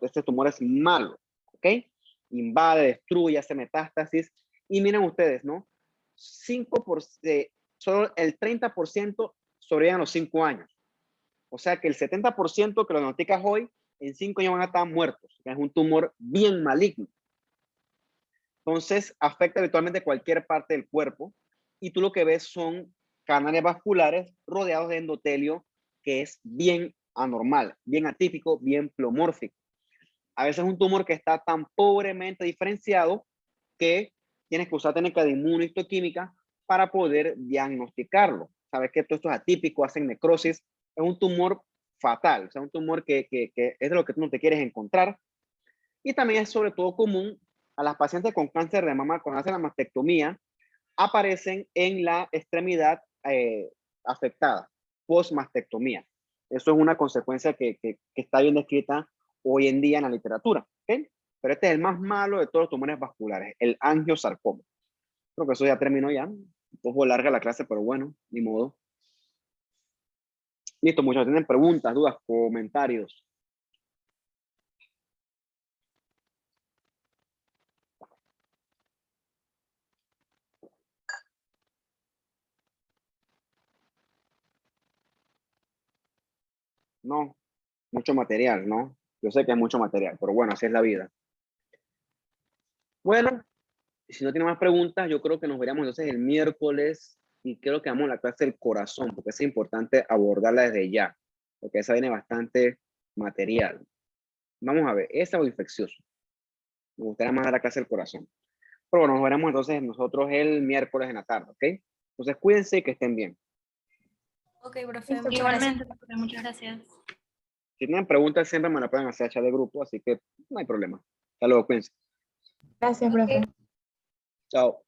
Este tumor es malo, ¿ok? Invade, destruye, hace metástasis. Y miren ustedes, ¿no? 5%, solo el 30% sobreviven a los 5 años. O sea que el 70% que lo diagnosticas hoy, en 5 años van a estar muertos. Es un tumor bien maligno. Entonces, afecta habitualmente cualquier parte del cuerpo y tú lo que ves son canales vasculares rodeados de endotelio que es bien anormal, bien atípico, bien pleomórfico. A veces es un tumor que está tan pobremente diferenciado que tienes que usar técnica de inmunohistoquímica para poder diagnosticarlo. Sabes que todo esto es atípico, hacen necrosis, es un tumor fatal, o sea, un tumor que es de lo que tú no te quieres encontrar. Y también es sobre todo común a las pacientes con cáncer de mama, cuando hacen la mastectomía, aparecen en la extremidad afectada, post-mastectomía. Eso es una consecuencia que está bien descrita hoy en día en la literatura. ¿Okay? Pero este es el más malo de todos los tumores vasculares, el angiosarcoma. Creo que eso ya terminó ya. Un poco larga la clase, pero bueno, ni modo. Listo, muchachos, ¿tienen preguntas, dudas, comentarios? No, mucho material, ¿no? Yo sé que hay mucho material, pero bueno, así es la vida. Bueno, si no tiene más preguntas, yo creo que nos veríamos entonces el miércoles y creo que vamos a la clase del corazón, porque es importante abordarla desde ya, porque esa viene bastante material. Vamos a ver, esa o infeccioso. Me gustaría más dar la clase del corazón. Pero bueno, nos veremos entonces nosotros el miércoles en la tarde, ¿ok? Entonces cuídense y que estén bien. Ok, profe, Listo, muchas igualmente, gracias. profe, muchas gracias. Si tienen preguntas, siempre me la pueden hacer a chat de grupo, así que no hay problema. Hasta luego, cuídense. Gracias, profe. Chao.